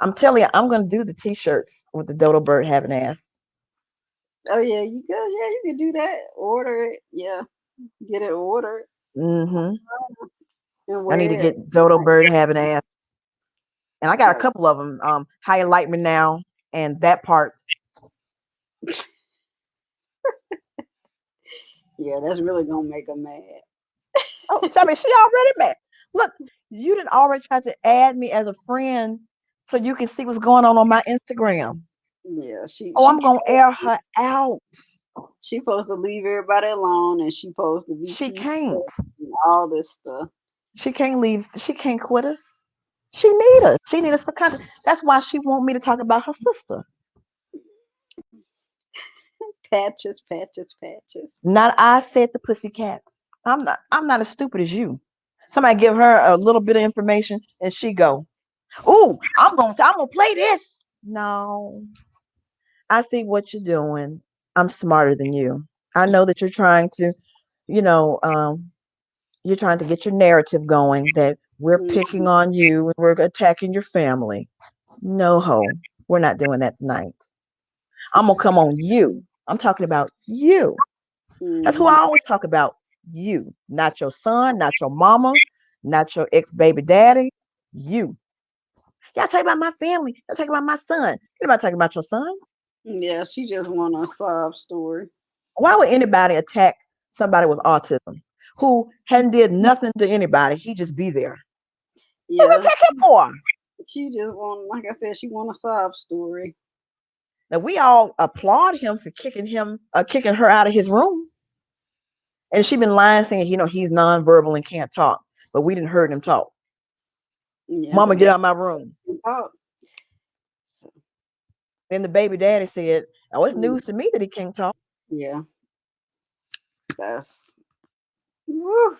B: I'm telling you, I'm gonna do the t-shirts with the dodo bird having ass.
A: oh yeah, you can do that. Order it. Yeah. Get it ordered
B: Hmm.
A: and
B: I need to
A: wear it.
B: get dodo bird having ass, and I got a
A: Like,
B: couple of them. How you like me now, and that part.
A: yeah, that's really gonna make her mad.
B: Oh, I mean, she already met. Look, you didn't already try to add me as a friend so you can see what's going on my Instagram.
A: Yeah, she
B: Oh,
A: she
B: I'm gonna air her out.
A: she supposed to leave everybody alone and she supposed to be
B: She can't.
A: peaceful and all this stuff.
B: She can't leave. She can't quit us. She need us. She need us for content. That's why she want me to talk about her sister.
A: Patches, patches, patches.
B: Not I said the pussycats. I'm not as stupid as you. Somebody give her a little bit of information and she go, "Ooh, I'm gonna play this." No, I see what you're doing. I'm smarter than you. I know that you're trying to, you know, you're trying to get your narrative going that we're
A: Mhm.
B: picking on you and we're attacking your family. No, ho, we're not doing that tonight. I'm gonna come on you. I'm talking about you. That's who I
A: Mhm.
B: always talk about. You, not your son, not your mama, not your ex baby daddy. You. Y'all talk about my family. Y'all talk about my son. Anybody talking about your son?
A: Yeah, she just want a sob story.
B: Why would anybody attack somebody with autism who hadn't did nothing to anybody? He just be there. What we
A: Yeah,
B: attack him for?
A: she just want, like I said, she want a sob story.
B: Now we all applaud him for kicking her out of his room, and she been lying saying he's nonverbal and can't talk, but we didn't heard him talk.
A: Yeah,
B: Mama,
A: but
B: get
A: they
B: out of my room.
A: can talk. So,
B: Then the baby daddy said, "Oh, it's
A: mm,
B: news to me that he can't talk."
A: yeah, that's woo.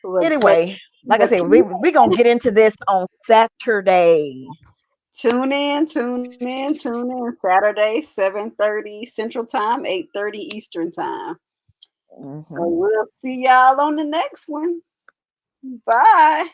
A: But
B: Anyway, like I
A: but
B: said, we gonna get into this on Saturday.
A: tune in. Saturday, 7:30 Central Time, 8:30 Eastern Time. So
B: Hmm.
A: we'll see y'all on the next one. Bye.